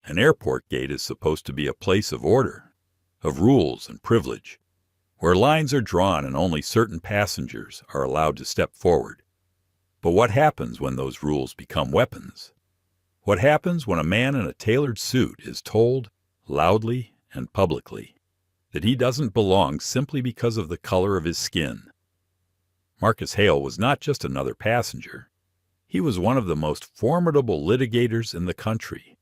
An airport gate is supposed to be a place of order, of rules and privilege, where lines are drawn and only certain passengers are allowed to step forward. But what happens when those rules become weapons? What happens when a man in a tailored suit is told, loudly and publicly, that he doesn't belong simply because of the color of his skin? Marcus Hale was not just another passenger. He was one of the most formidable litigators in the country,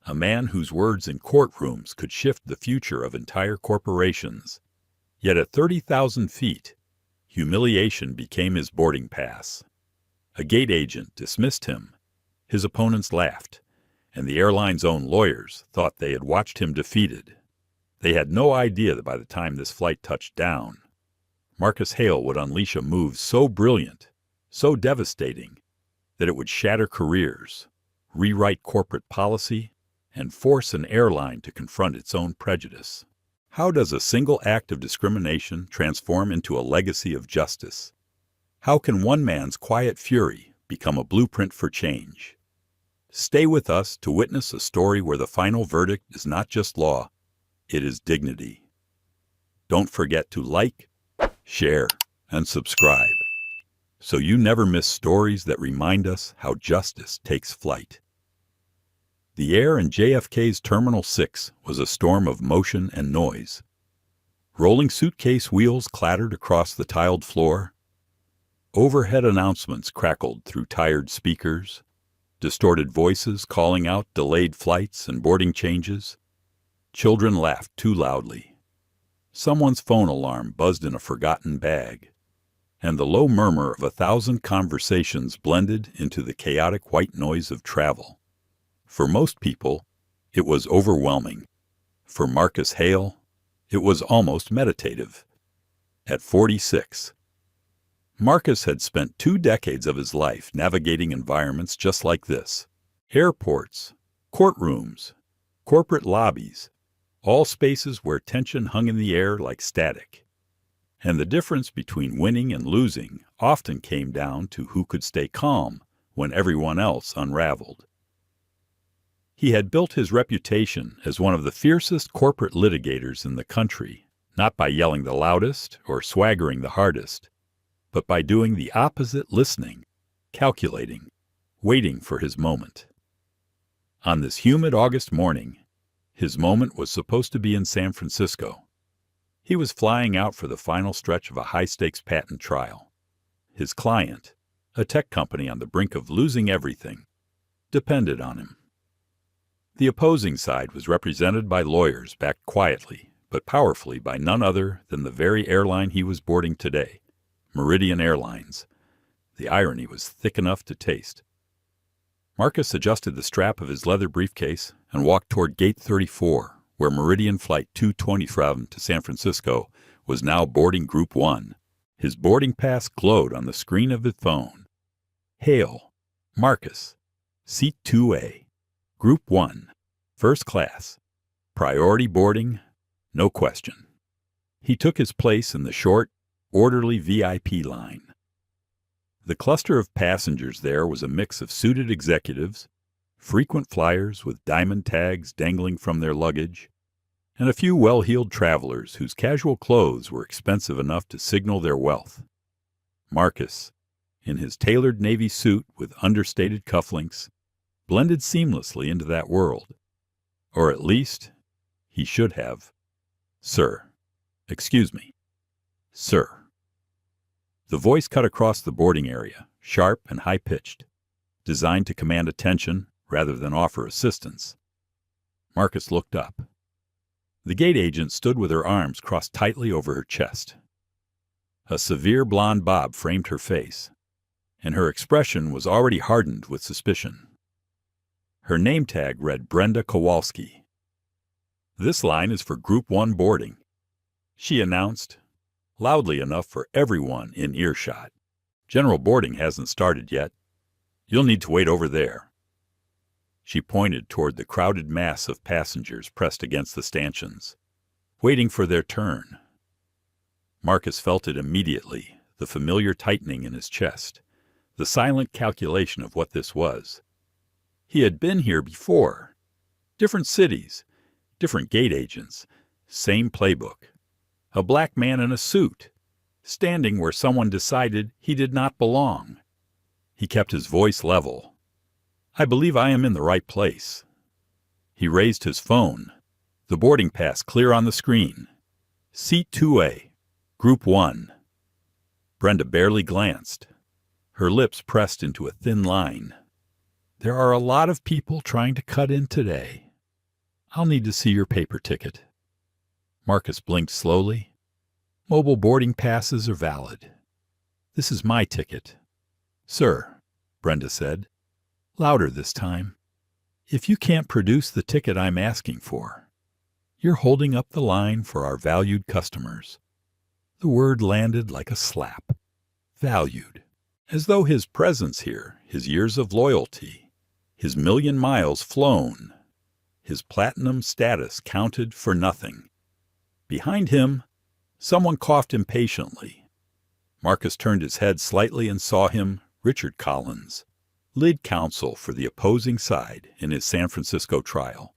a man whose words in courtrooms could shift the future of entire corporations. Yet at 30,000 feet, humiliation became his boarding pass. A gate agent dismissed him. His opponents laughed, and the airline's own lawyers thought they had watched him defeated. They had no idea that by the time this flight touched down, Marcus Hale would unleash a move so brilliant, so devastating, that it would shatter careers, rewrite corporate policy, and force an airline to confront its own prejudice. How does a single act of discrimination transform into a legacy of justice? How can one man's quiet fury become a blueprint for change? Stay with us to witness a story where the final verdict is not just law, it is dignity. Don't forget to like, share, and subscribe, so you never miss stories that remind us how justice takes flight. The air in JFK's Terminal 6 was a storm of motion and noise. Rolling suitcase wheels clattered across the tiled floor. Overhead announcements crackled through tired speakers, distorted voices calling out delayed flights and boarding changes. Children laughed too loudly. Someone's phone alarm buzzed in a forgotten bag, and the low murmur of 1,000 conversations blended into the chaotic white noise of travel. For most people, it was overwhelming. For Marcus Hale, it was almost meditative. At 46, Marcus had spent 2 decades of his life navigating environments just like this. Airports, courtrooms, corporate lobbies, all spaces where tension hung in the air like static. And the difference between winning and losing often came down to who could stay calm when everyone else unraveled. He had built his reputation as one of the fiercest corporate litigators in the country, not by yelling the loudest or swaggering the hardest, but by doing the opposite, listening, calculating, waiting for his moment. On this humid August morning, his moment was supposed to be in San Francisco. He was flying out for the final stretch of a high-stakes patent trial. His client, a tech company on the brink of losing everything, depended on him. The opposing side was represented by lawyers backed quietly but powerfully by none other than the very airline he was boarding today, Meridian Airlines. The irony was thick enough to taste. Marcus adjusted the strap of his leather briefcase and walked toward Gate 34, where Meridian Flight 227 to San Francisco was now boarding Group 1. His boarding pass glowed on the screen of his phone. Hale, Marcus, Seat 2A, Group 1, First Class, Priority Boarding, no question. He took his place in the short, orderly VIP line. The cluster of passengers there was a mix of suited executives, frequent flyers with diamond tags dangling from their luggage, and a few well-heeled travelers whose casual clothes were expensive enough to signal their wealth. Marcus, in his tailored navy suit with understated cufflinks, blended seamlessly into that world. Or at least, he should have. Sir. Excuse me. Sir. The voice cut across the boarding area, sharp and high-pitched, designed to command attention rather than offer assistance. Marcus looked up. The gate agent stood with her arms crossed tightly over her chest. A severe blonde bob framed her face, and her expression was already hardened with suspicion. Her name tag read Brenda Kowalski. "This line is for Group 1 boarding," she announced, loudly enough for everyone in earshot. "General boarding hasn't started yet. You'll need to wait over there." She pointed toward the crowded mass of passengers pressed against the stanchions, waiting for their turn. Marcus felt it immediately, the familiar tightening in his chest, the silent calculation of what this was. He had been here before. Different cities, different gate agents, same playbook. A black man in a suit, standing where someone decided he did not belong. He kept his voice level. "I believe I am in the right place." He raised his phone. The boarding pass clear on the screen. Seat 2A, Group 1. Brenda barely glanced. Her lips pressed into a thin line. "There are a lot of people trying to cut in today. I'll need to see your paper ticket." Marcus blinked slowly. "Mobile boarding passes are valid. This is my ticket." "Sir," Brenda said, louder this time, "if you can't produce the ticket I'm asking for, you're holding up the line for our valued customers." The word landed like a slap. Valued. As though his presence here, his years of loyalty, his 1,000,000 miles flown, his platinum status counted for nothing. Behind him, someone coughed impatiently. Marcus turned his head slightly and saw him, Richard Collins, lead counsel for the opposing side in his San Francisco trial.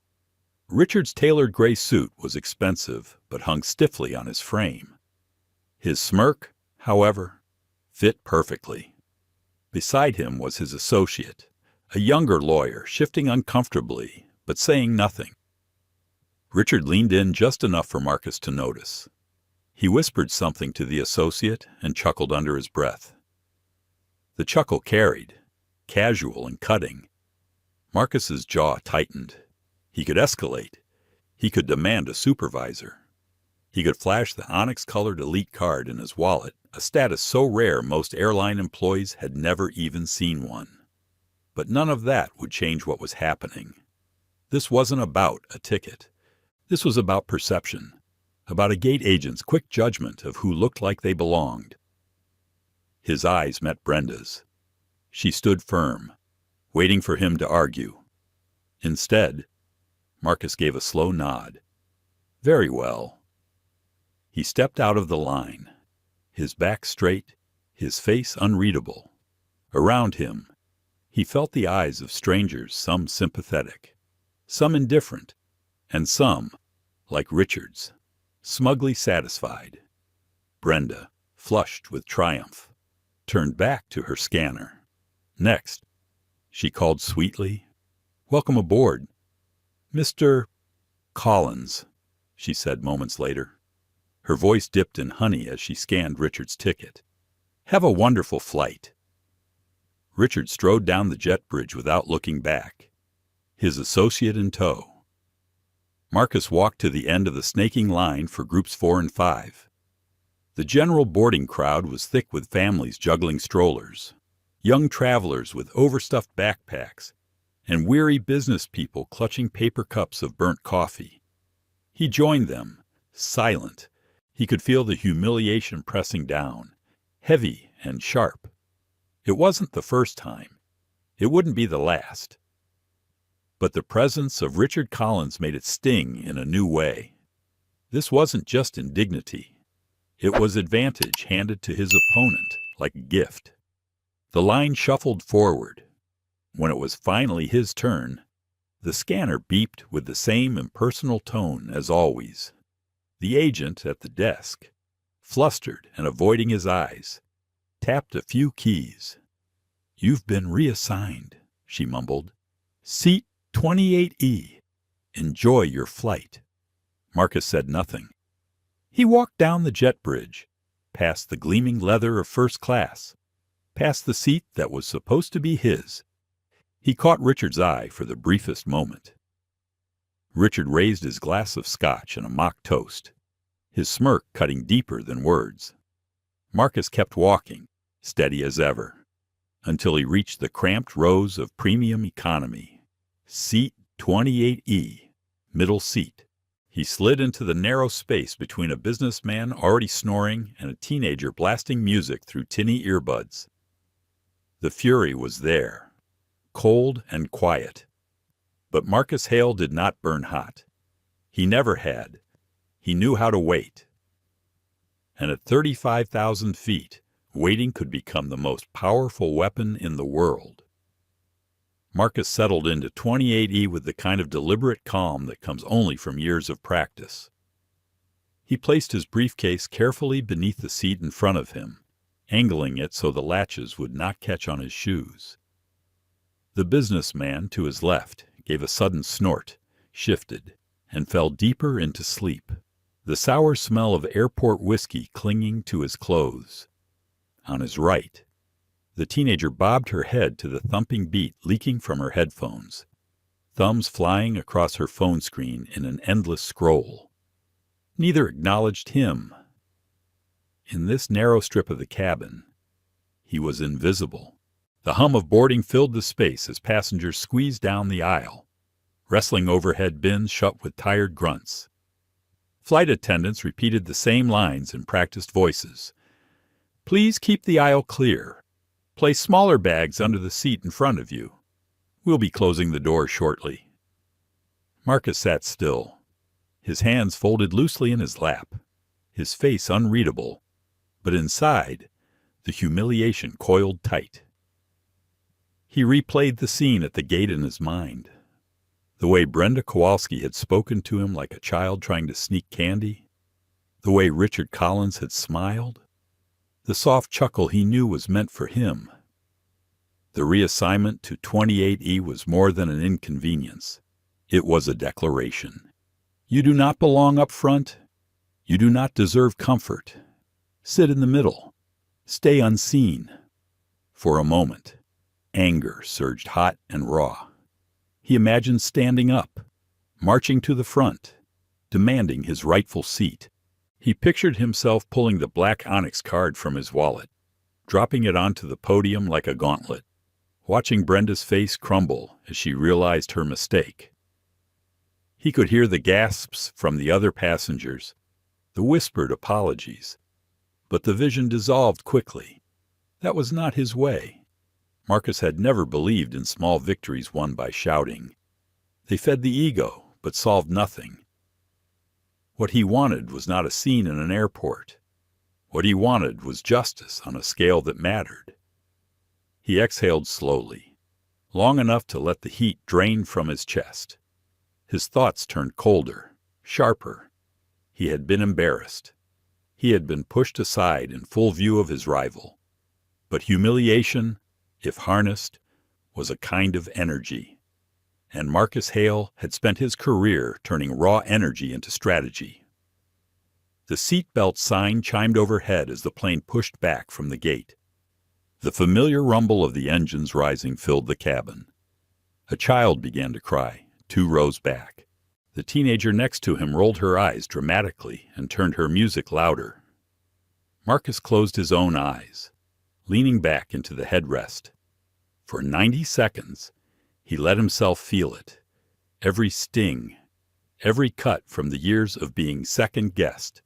Richard's tailored gray suit was expensive but hung stiffly on his frame. His smirk, however, fit perfectly. Beside him was his associate, a younger lawyer shifting uncomfortably but saying nothing. Richard leaned in just enough for Marcus to notice. He whispered something to the associate and chuckled under his breath. The chuckle carried, casual and cutting. Marcus's jaw tightened. He could escalate. He could demand a supervisor. He could flash the onyx-colored elite card in his wallet, a status so rare most airline employees had never even seen one. But none of that would change what was happening. This wasn't about a ticket. This was about perception, about a gate agent's quick judgment of who looked like they belonged. His eyes met Brenda's. She stood firm, waiting for him to argue. Instead, Marcus gave a slow nod. "Very well." He stepped out of the line, his back straight, his face unreadable. Around him, he felt the eyes of strangers, some sympathetic, some indifferent, and some, like Richard's, smugly satisfied. Brenda, flushed with triumph, turned back to her scanner. Next, she called sweetly, "Welcome aboard, Mr. Collins," she said moments later. Her voice dipped in honey as she scanned Richard's ticket. "Have a wonderful flight." Richard strode down the jet bridge without looking back, his associate in tow. Marcus walked to the end of the snaking line for groups 4 and 5. The general boarding crowd was thick with families juggling strollers, young travelers with overstuffed backpacks, and weary business people clutching paper cups of burnt coffee. He joined them, silent. He could feel the humiliation pressing down, heavy and sharp. It wasn't the first time. It wouldn't be the last. But the presence of Richard Collins made it sting in a new way. This wasn't just indignity. It was advantage handed to his opponent like a gift. The line shuffled forward. When it was finally his turn, the scanner beeped with the same impersonal tone as always. The agent at the desk, flustered and avoiding his eyes, tapped a few keys. "You've been reassigned," she mumbled. "Seat 28E. Enjoy your flight." Marcus said nothing. He walked down the jet bridge, past the gleaming leather of first class, past the seat that was supposed to be his. He caught Richard's eye for the briefest moment. Richard raised his glass of scotch and a mock toast, his smirk cutting deeper than words. Marcus kept walking, steady as ever, until he reached the cramped rows of premium economy. Seat 28E, middle seat. He slid into the narrow space between a businessman already snoring and a teenager blasting music through tinny earbuds. The fury was there, cold and quiet. But Marcus Hale did not burn hot. He never had. He knew how to wait. And at 35,000 feet, waiting could become the most powerful weapon in the world. Marcus settled into 28E with the kind of deliberate calm that comes only from years of practice. He placed his briefcase carefully beneath the seat in front of him, angling it so the latches would not catch on his shoes. The businessman to his left gave a sudden snort, shifted, and fell deeper into sleep, the sour smell of airport whiskey clinging to his clothes. On his right, the teenager bobbed her head to the thumping beat leaking from her headphones, thumbs flying across her phone screen in an endless scroll. Neither acknowledged him. In this narrow strip of the cabin, he was invisible. The hum of boarding filled the space as passengers squeezed down the aisle, wrestling overhead bins shut with tired grunts. Flight attendants repeated the same lines in practiced voices. "Please keep the aisle clear. Place smaller bags under the seat in front of you. We'll be closing the door shortly." Marcus sat still, his hands folded loosely in his lap, his face unreadable, but inside, the humiliation coiled tight. He replayed the scene at the gate in his mind. The way Brenda Kowalski had spoken to him like a child trying to sneak candy. The way Richard Collins had smiled. The soft chuckle he knew was meant for him. The reassignment to 28E was more than an inconvenience. It was a declaration. You do not belong up front. You do not deserve comfort. Sit in the middle. Stay unseen. For a moment, anger surged hot and raw. He imagined standing up, marching to the front, demanding his rightful seat. He pictured himself pulling the black onyx card from his wallet, dropping it onto the podium like a gauntlet, watching Brenda's face crumble as she realized her mistake. He could hear the gasps from the other passengers, the whispered apologies, but the vision dissolved quickly. That was not his way. Marcus had never believed in small victories won by shouting. They fed the ego, but solved nothing. What he wanted was not a scene in an airport. What he wanted was justice on a scale that mattered. He exhaled slowly, long enough to let the heat drain from his chest. His thoughts turned colder, sharper. He had been embarrassed. He had been pushed aside in full view of his rival. But humiliation, if harnessed, was a kind of energy. And Marcus Hale had spent his career turning raw energy into strategy. The seatbelt sign chimed overhead as the plane pushed back from the gate. The familiar rumble of the engines rising filled the cabin. A child began to cry, 2 rows back. The teenager next to him rolled her eyes dramatically and turned her music louder. Marcus closed his own eyes, leaning back into the headrest. For 90 seconds, he let himself feel it, every sting, every cut from the years of being second-guessed,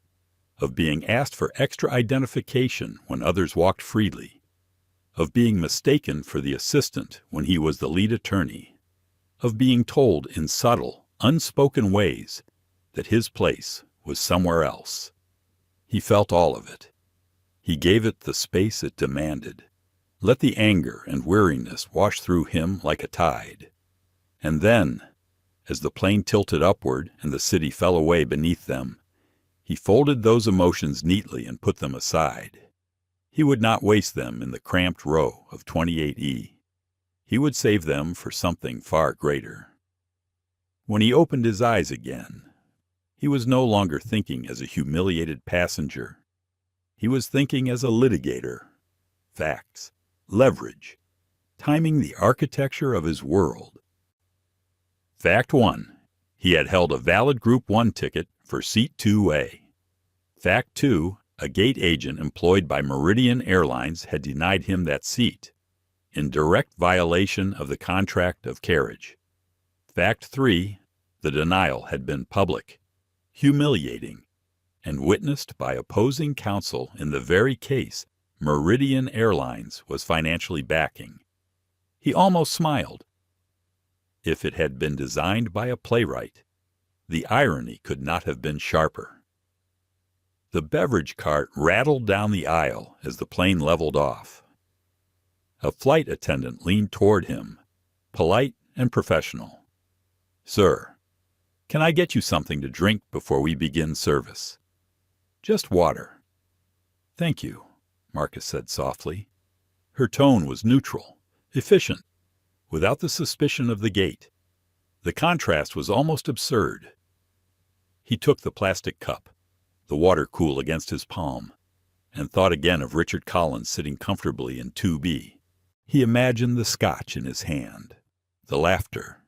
of being asked for extra identification when others walked freely, of being mistaken for the assistant when he was the lead attorney, of being told in subtle, unspoken ways that his place was somewhere else. He felt all of it. He gave it the space it demanded. Let the anger and weariness wash through him like a tide. And then, as the plane tilted upward and the city fell away beneath them, he folded those emotions neatly and put them aside. He would not waste them in the cramped row of 28E. He would save them for something far greater. When he opened his eyes again, he was no longer thinking as a humiliated passenger. He was thinking as a litigator. Facts. Leverage, timing the architecture of his world. Fact 1. He had held a valid Group 1 ticket for Seat 2A. Fact 2. A gate agent employed by Meridian Airlines had denied him that seat, in direct violation of the contract of carriage. Fact 3. The denial had been public, humiliating, and witnessed by opposing counsel in the very case Meridian Airlines was financially backing. He almost smiled. If it had been designed by a playwright, the irony could not have been sharper. The beverage cart rattled down the aisle as the plane leveled off. A flight attendant leaned toward him, polite and professional. "Sir, can I get you something to drink before we begin service?" "Just water." "Thank you," Marcus said softly. Her tone was neutral, efficient, without the suspicion of the gate. The contrast was almost absurd. He took the plastic cup, the water cool against his palm, and thought again of Richard Collins sitting comfortably in 2B. He imagined the scotch in his hand, the laughter,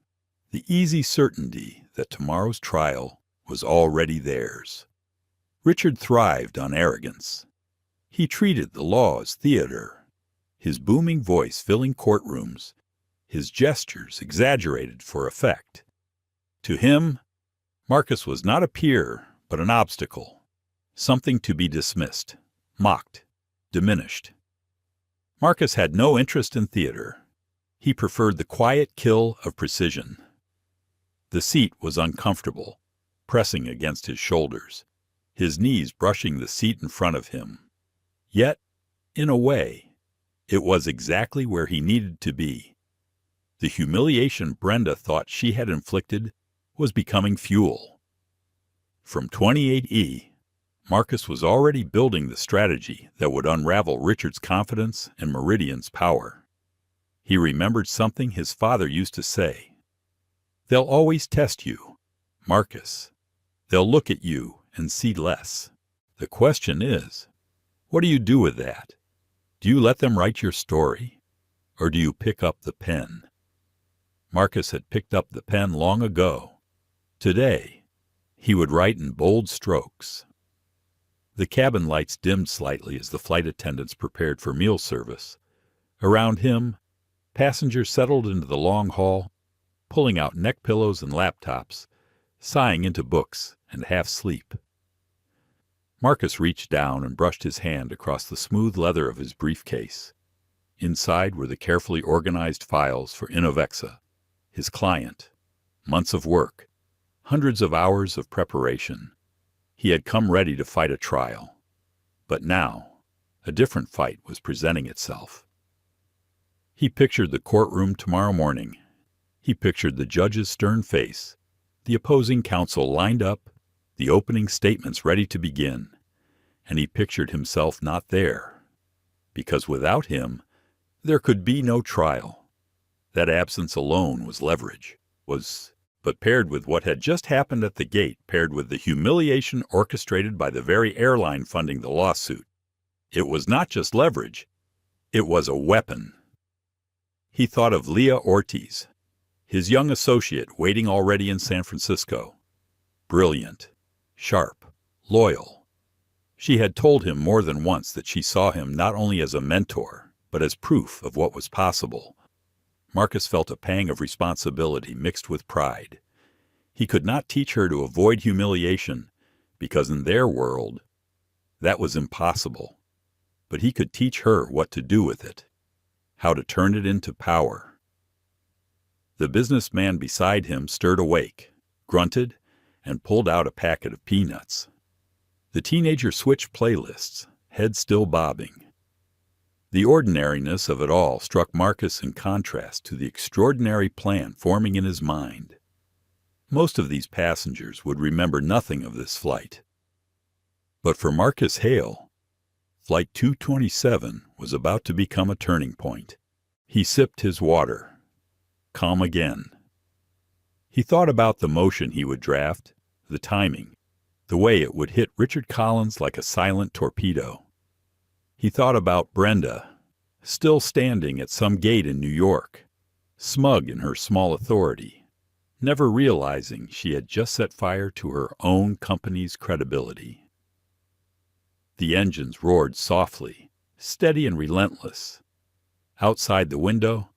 the easy certainty that tomorrow's trial was already theirs. Richard thrived on arrogance. He treated the law as theater, his booming voice filling courtrooms, his gestures exaggerated for effect. To him, Marcus was not a peer, but an obstacle, something to be dismissed, mocked, diminished. Marcus had no interest in theater. He preferred the quiet kill of precision. The seat was uncomfortable, pressing against his shoulders, his knees brushing the seat in front of him. Yet, in a way, it was exactly where he needed to be. The humiliation Brenda thought she had inflicted was becoming fuel. From 28E, Marcus was already building the strategy that would unravel Richard's confidence and Meridian's power. He remembered something his father used to say. "They'll always test you, Marcus. They'll look at you and see less. The question is, what do you do with that? Do you let them write your story, or do you pick up the pen?" Marcus had picked up the pen long ago. Today, he would write in bold strokes. The cabin lights dimmed slightly as the flight attendants prepared for meal service. Around him, passengers settled into the long hall, pulling out neck pillows and laptops, sighing into books and half-sleep. Marcus reached down and brushed his hand across the smooth leather of his briefcase. Inside were the carefully organized files for Innovexa, his client, months of work, hundreds of hours of preparation. He had come ready to fight a trial. But now, a different fight was presenting itself. He pictured the courtroom tomorrow morning. He pictured the judge's stern face, the opposing counsel lined up, the opening statements ready to begin. And he pictured himself not there, because without him, there could be no trial. That absence alone was leverage, but paired with what had just happened at the gate, paired with the humiliation orchestrated by the very airline funding the lawsuit, it was not just leverage, it was a weapon. He thought of Leah Ortiz, his young associate waiting already in San Francisco. Brilliant, sharp, loyal. She had told him more than once that she saw him not only as a mentor, but as proof of what was possible. Marcus felt a pang of responsibility mixed with pride. He could not teach her to avoid humiliation, because in their world, that was impossible. But he could teach her what to do with it, how to turn it into power. The businessman beside him stirred awake, grunted, and pulled out a packet of peanuts. The teenager switched playlists, head still bobbing. The ordinariness of it all struck Marcus in contrast to the extraordinary plan forming in his mind. Most of these passengers would remember nothing of this flight. But for Marcus Hale, Flight 227 was about to become a turning point. He sipped his water. Calm again. He thought about the motion he would draft, the timing, the way it would hit Richard Collins like a silent torpedo. He thought about Brenda, still standing at some gate in New York, smug in her small authority, never realizing she had just set fire to her own company's credibility. The engines roared softly, steady and relentless. Outside the window,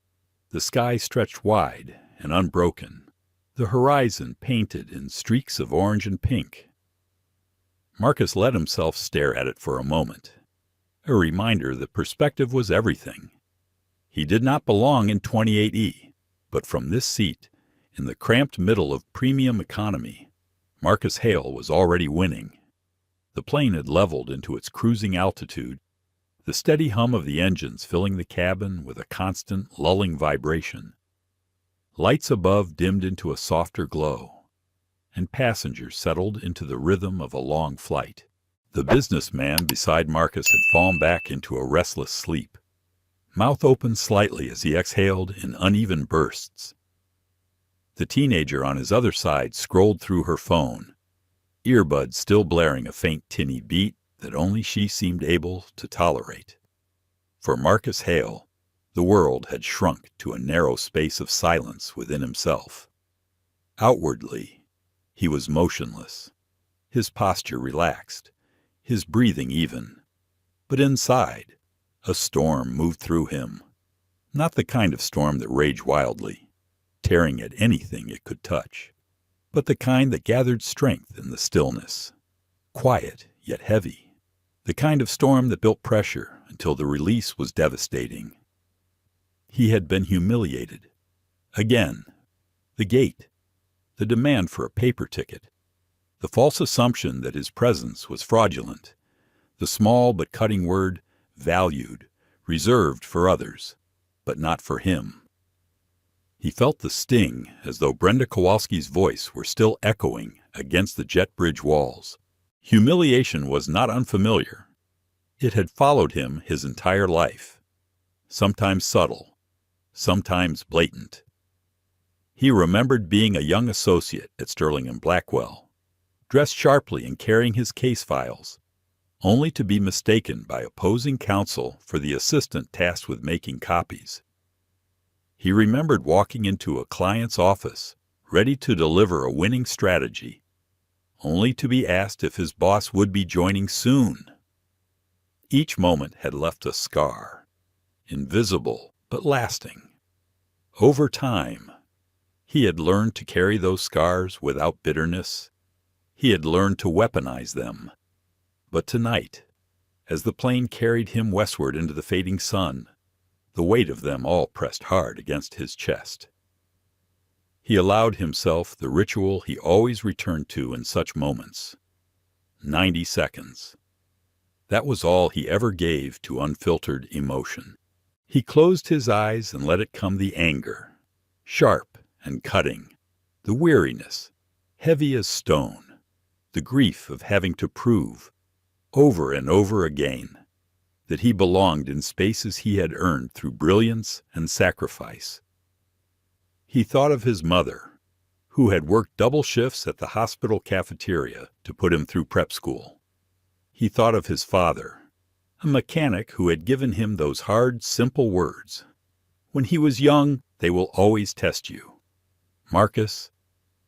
the sky stretched wide and unbroken, the horizon painted in streaks of orange and pink. Marcus let himself stare at it for a moment, a reminder that perspective was everything. He did not belong in 28E, but from this seat, in the cramped middle of premium economy, Marcus Hale was already winning. The plane had leveled into its cruising altitude, the steady hum of the engines filling the cabin with a constant, lulling vibration. Lights above dimmed into a softer glow, and passengers settled into the rhythm of a long flight. The businessman beside Marcus had fallen back into a restless sleep, mouth open slightly as he exhaled in uneven bursts. The teenager on his other side scrolled through her phone, earbuds still blaring a faint tinny beat that only she seemed able to tolerate. For Marcus Hale, the world had shrunk to a narrow space of silence within himself. Outwardly, he was motionless, his posture relaxed, his breathing even. But inside, a storm moved through him. Not the kind of storm that raged wildly, tearing at anything it could touch, but the kind that gathered strength in the stillness, quiet yet heavy, the kind of storm that built pressure until the release was devastating. He had been humiliated. Again, the gate, the demand for a paper ticket, the false assumption that his presence was fraudulent, the small but cutting word, valued, reserved for others, but not for him. He felt the sting as though Brenda Kowalski's voice were still echoing against the jet bridge walls. Humiliation was not unfamiliar. It had followed him his entire life, sometimes subtle, sometimes blatant. He remembered being a young associate at Sterling and Blackwell, dressed sharply and carrying his case files, only to be mistaken by opposing counsel for the assistant tasked with making copies. He remembered walking into a client's office, ready to deliver a winning strategy, only to be asked if his boss would be joining soon. Each moment had left a scar, invisible but lasting. Over time, he had learned to carry those scars without bitterness. He had learned to weaponize them. But tonight, as the plane carried him westward into the fading sun, the weight of them all pressed hard against his chest. He allowed himself the ritual he always returned to in such moments. 90 seconds. That was all he ever gave to unfiltered emotion. He closed his eyes and let it come, the anger, sharp and cutting, the weariness, heavy as stone, the grief of having to prove, over and over again, that he belonged in spaces he had earned through brilliance and sacrifice. He thought of his mother, who had worked double shifts at the hospital cafeteria to put him through prep school. He thought of his father, a mechanic who had given him those hard, simple words. When he was young, they will always test you. Marcus,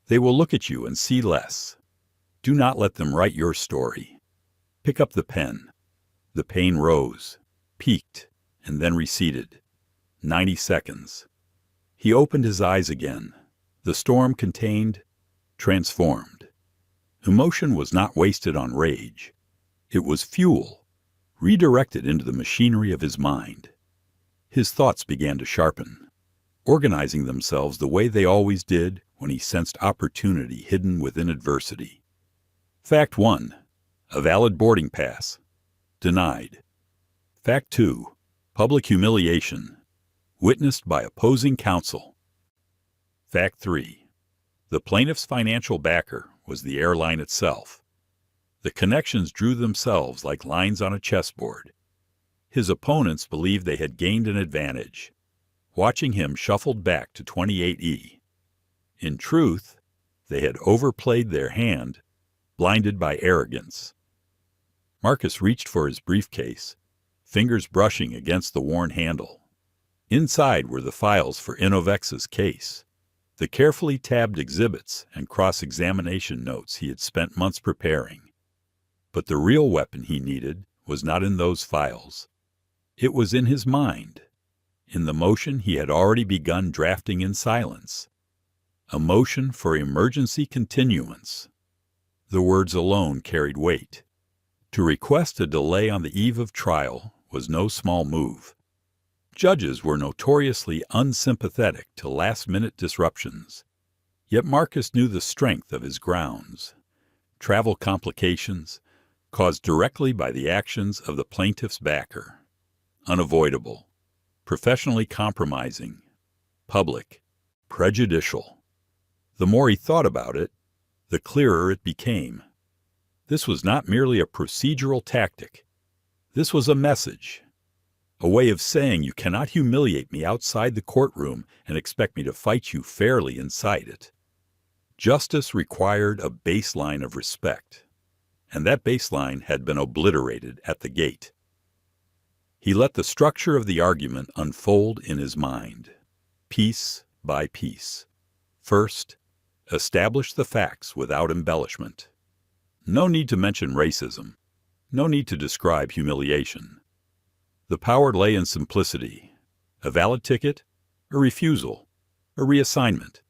they will look at you and see less. Do not let them write your story. Pick up the pen. The pain rose, peaked, and then receded. 90 seconds. He opened his eyes again. The storm contained, transformed. Emotion was not wasted on rage. It was fuel, redirected into the machinery of his mind. His thoughts began to sharpen, organizing themselves the way they always did when he sensed opportunity hidden within adversity. Fact 1. A valid boarding pass. Denied. Fact 2. Public humiliation. Witnessed by opposing counsel. Fact 3. The plaintiff's financial backer was the airline itself. The connections drew themselves like lines on a chessboard. His opponents believed they had gained an advantage, watching him shuffled back to 28E. In truth, they had overplayed their hand, blinded by arrogance. Marcus reached for his briefcase, fingers brushing against the worn handle. Inside were the files for Innovex's case, the carefully tabbed exhibits and cross-examination notes he had spent months preparing. But the real weapon he needed was not in those files. It was in his mind, in the motion he had already begun drafting in silence, a motion for emergency continuance. The words alone carried weight. To request a delay on the eve of trial was no small move. Judges were notoriously unsympathetic to last-minute disruptions. Yet Marcus knew the strength of his grounds. Travel complications, caused directly by the actions of the plaintiff's backer. Unavoidable. Professionally compromising. Public. prejudicial. The more he thought about it, the clearer it became. This was not merely a procedural tactic. This was a message, a way of saying you cannot humiliate me outside the courtroom and expect me to fight you fairly inside it. Justice required a baseline of respect, and that baseline had been obliterated at the gate. He let the structure of the argument unfold in his mind, piece by piece. First, establish the facts without embellishment. No need to mention racism. No need to describe humiliation. The power lay in simplicity. A valid ticket, a refusal, a reassignment,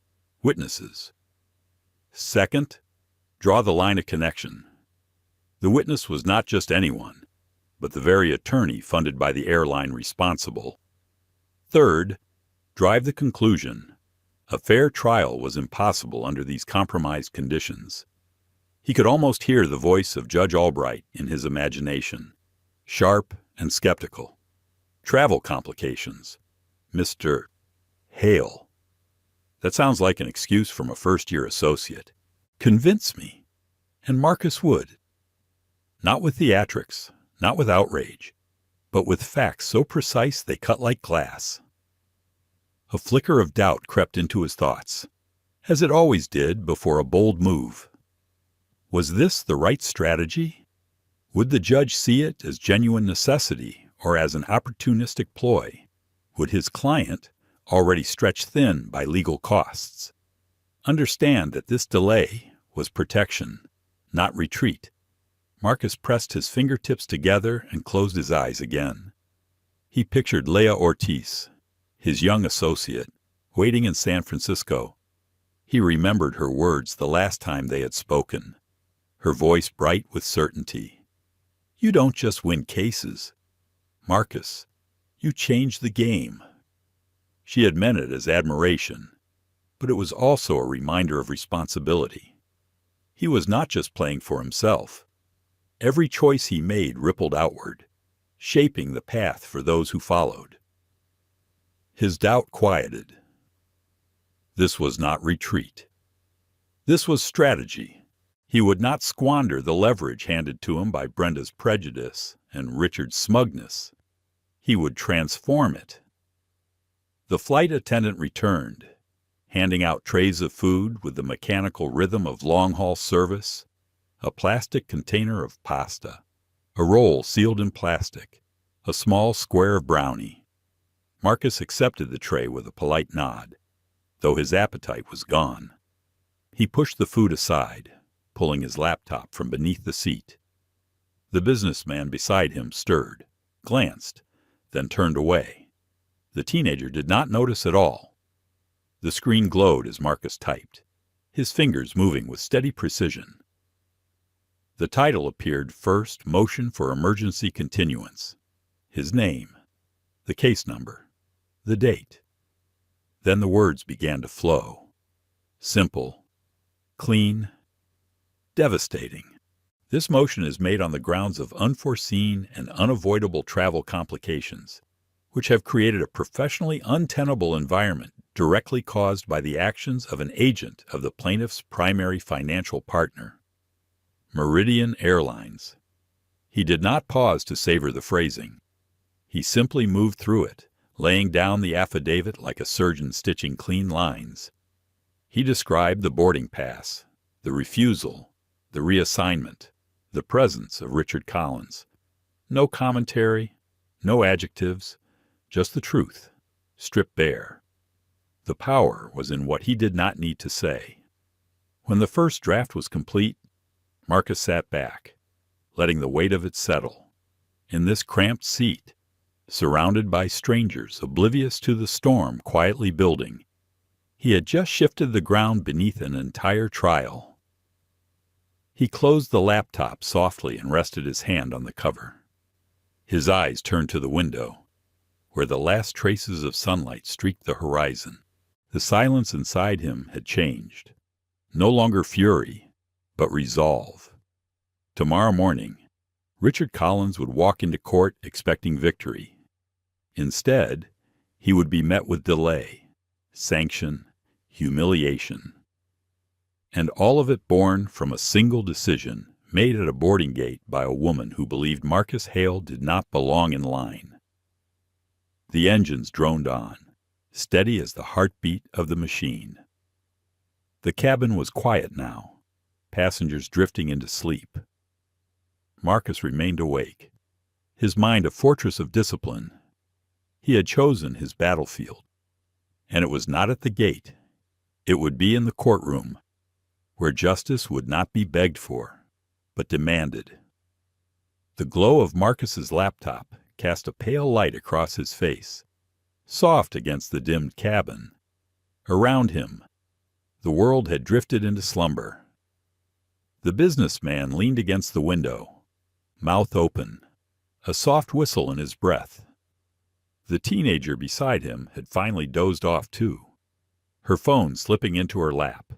witnesses. Second, draw the line of connection. The witness was not just anyone, but the very attorney funded by the airline responsible. Third, drive the conclusion. A fair trial was impossible under these compromised conditions. He could almost hear the voice of Judge Albright in his imagination, sharp and skeptical. Travel complications. Mr. Hale. That sounds like an excuse from a first-year associate. Convince me. And Marcus would. Not with theatrics, not with outrage, but with facts so precise they cut like glass. A flicker of doubt crept into his thoughts, as it always did before a bold move. Was this the right strategy? Would the judge see it as genuine necessity or as an opportunistic ploy? Would his client, already stretched thin by legal costs, understand that this delay was protection, not retreat? Marcus pressed his fingertips together and closed his eyes again. He pictured Leah Ortiz, his young associate, waiting in San Francisco. He remembered her words the last time they had spoken, her voice bright with certainty. You don't just win cases, Marcus. You change the game. She had meant it as admiration, but it was also a reminder of responsibility. He was not just playing for himself. Every choice he made rippled outward, shaping the path for those who followed. His doubt quieted. This was not retreat. This was strategy. He would not squander the leverage handed to him by Brenda's prejudice and Richard's smugness. He would transform it. The flight attendant returned, handing out trays of food with the mechanical rhythm of long-haul service, a plastic container of pasta, a roll sealed in plastic, a small square of brownie. Marcus accepted the tray with a polite nod, though his appetite was gone. He pushed the food aside, pulling his laptop from beneath the seat. The businessman beside him stirred, glanced, then turned away. The teenager did not notice at all. The screen glowed as Marcus typed, his fingers moving with steady precision. The title appeared first, Motion for Emergency Continuance. His name, the case number, the date. Then the words began to flow. Simple, clean, devastating. This motion is made on the grounds of unforeseen and unavoidable travel complications, which have created a professionally untenable environment directly caused by the actions of an agent of the plaintiff's primary financial partner, Meridian Airlines. He did not pause to savor the phrasing. He simply moved through it, laying down the affidavit like a surgeon stitching clean lines. He described the boarding pass, the refusal, the reassignment, the presence of Richard Collins. No commentary, no adjectives, just the truth, stripped bare. The power was in what he did not need to say. When the first draft was complete, Marcus sat back, letting the weight of it settle. In this cramped seat, surrounded by strangers oblivious to the storm quietly building, he had just shifted the ground beneath an entire trial. He closed the laptop softly and rested his hand on the cover. His eyes turned to the window, where the last traces of sunlight streaked the horizon. The silence inside him had changed. No longer fury, but resolve. Tomorrow morning, Richard Collins would walk into court expecting victory. Instead, he would be met with delay, sanction, humiliation. And all of it born from a single decision made at a boarding gate by a woman who believed Marcus Hale did not belong in line. The engines droned on, steady as the heartbeat of the machine. The cabin was quiet now, passengers drifting into sleep. Marcus remained awake, his mind a fortress of discipline. He had chosen his battlefield, and it was not at the gate. It would be in the courtroom, where justice would not be begged for, but demanded. The glow of Marcus's laptop cast a pale light across his face, soft against the dimmed cabin. Around him, the world had drifted into slumber. The businessman leaned against the window, mouth open, a soft whistle in his breath. The teenager beside him had finally dozed off too, her phone slipping into her lap,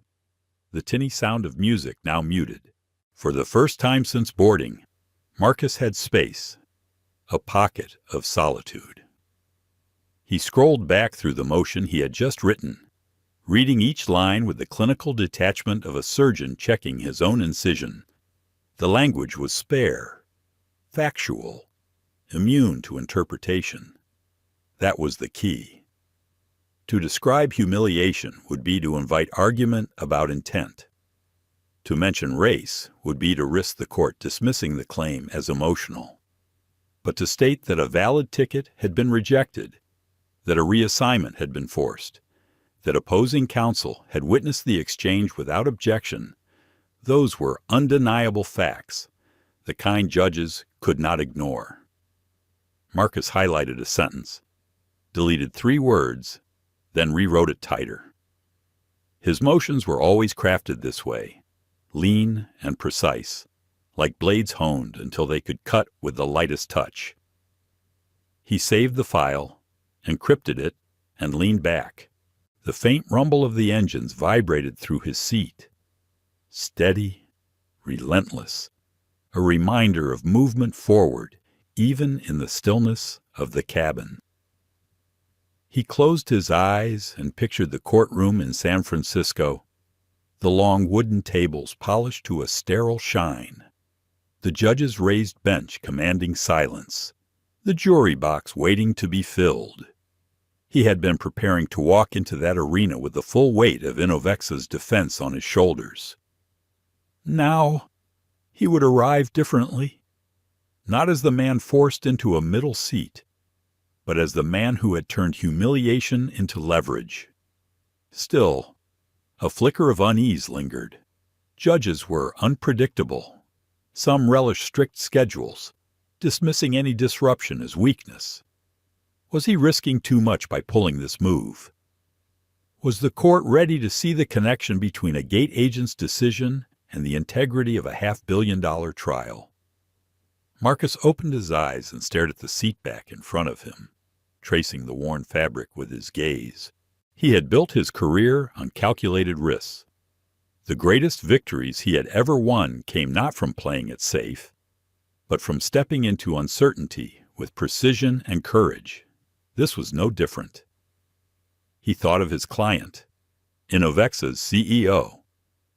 the tinny sound of music now muted. For the first time since boarding, Marcus had space, a pocket of solitude. He scrolled back through the motion he had just written, reading each line with the clinical detachment of a surgeon checking his own incision. The language was spare, factual, immune to interpretation. That was the key. To describe humiliation would be to invite argument about intent. To mention race would be to risk the court dismissing the claim as emotional. But to state that a valid ticket had been rejected, that a reassignment had been forced, that opposing counsel had witnessed the exchange without objection, those were undeniable facts, the kind judges could not ignore. Marcus highlighted a sentence, deleted 3 words, then rewrote it tighter. His motions were always crafted this way, lean and precise, like blades honed until they could cut with the lightest touch. He saved the file, encrypted it, and leaned back. The faint rumble of the engines vibrated through his seat. Steady, relentless, a reminder of movement forward, even in the stillness of the cabin. He closed his eyes and pictured the courtroom in San Francisco, the long wooden tables polished to a sterile shine, the judge's raised bench commanding silence, the jury box waiting to be filled. He had been preparing to walk into that arena with the full weight of Innovexa's defense on his shoulders. Now, he would arrive differently, not as the man forced into a middle seat, but as the man who had turned humiliation into leverage. Still, a flicker of unease lingered. Judges were unpredictable. Some relished strict schedules, dismissing any disruption as weakness. Was he risking too much by pulling this move? Was the court ready to see the connection between a gate agent's decision and the integrity of a $500 million trial? Marcus opened his eyes and stared at the seat back in front of him, tracing the worn fabric with his gaze. He had built his career on calculated risks. The greatest victories he had ever won came not from playing it safe, but from stepping into uncertainty with precision and courage. This was no different. He thought of his client, Innovexa's CEO,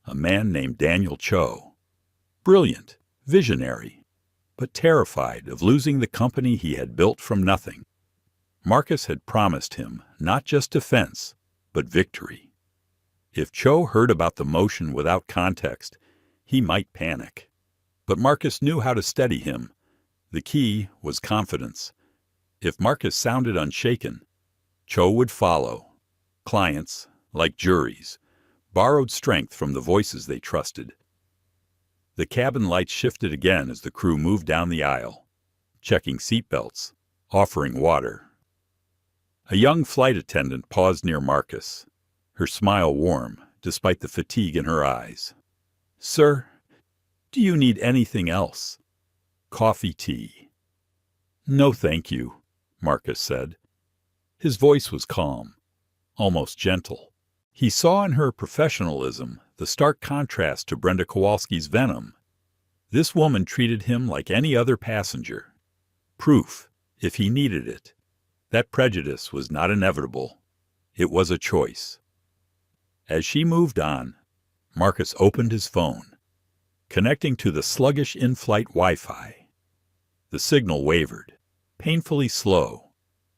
a man named Daniel Cho. Brilliant, visionary, but terrified of losing the company he had built from nothing. Marcus had promised him not just defense, but victory. If Cho heard about the motion without context, he might panic. But Marcus knew how to steady him. The key was confidence. If Marcus sounded unshaken, Cho would follow. Clients, like juries, borrowed strength from the voices they trusted. The cabin lights shifted again as the crew moved down the aisle, checking seatbelts, offering water. A young flight attendant paused near Marcus, her smile warm despite the fatigue in her eyes. "Sir, do you need anything else? Coffee, tea?" "No, thank you," Marcus said. His voice was calm, almost gentle. He saw in her professionalism the stark contrast to Brenda Kowalski's venom. This woman treated him like any other passenger. Proof, if he needed it. That prejudice was not inevitable. It was a choice. As she moved on, Marcus opened his phone, connecting to the sluggish in-flight Wi-Fi. The signal wavered, painfully slow,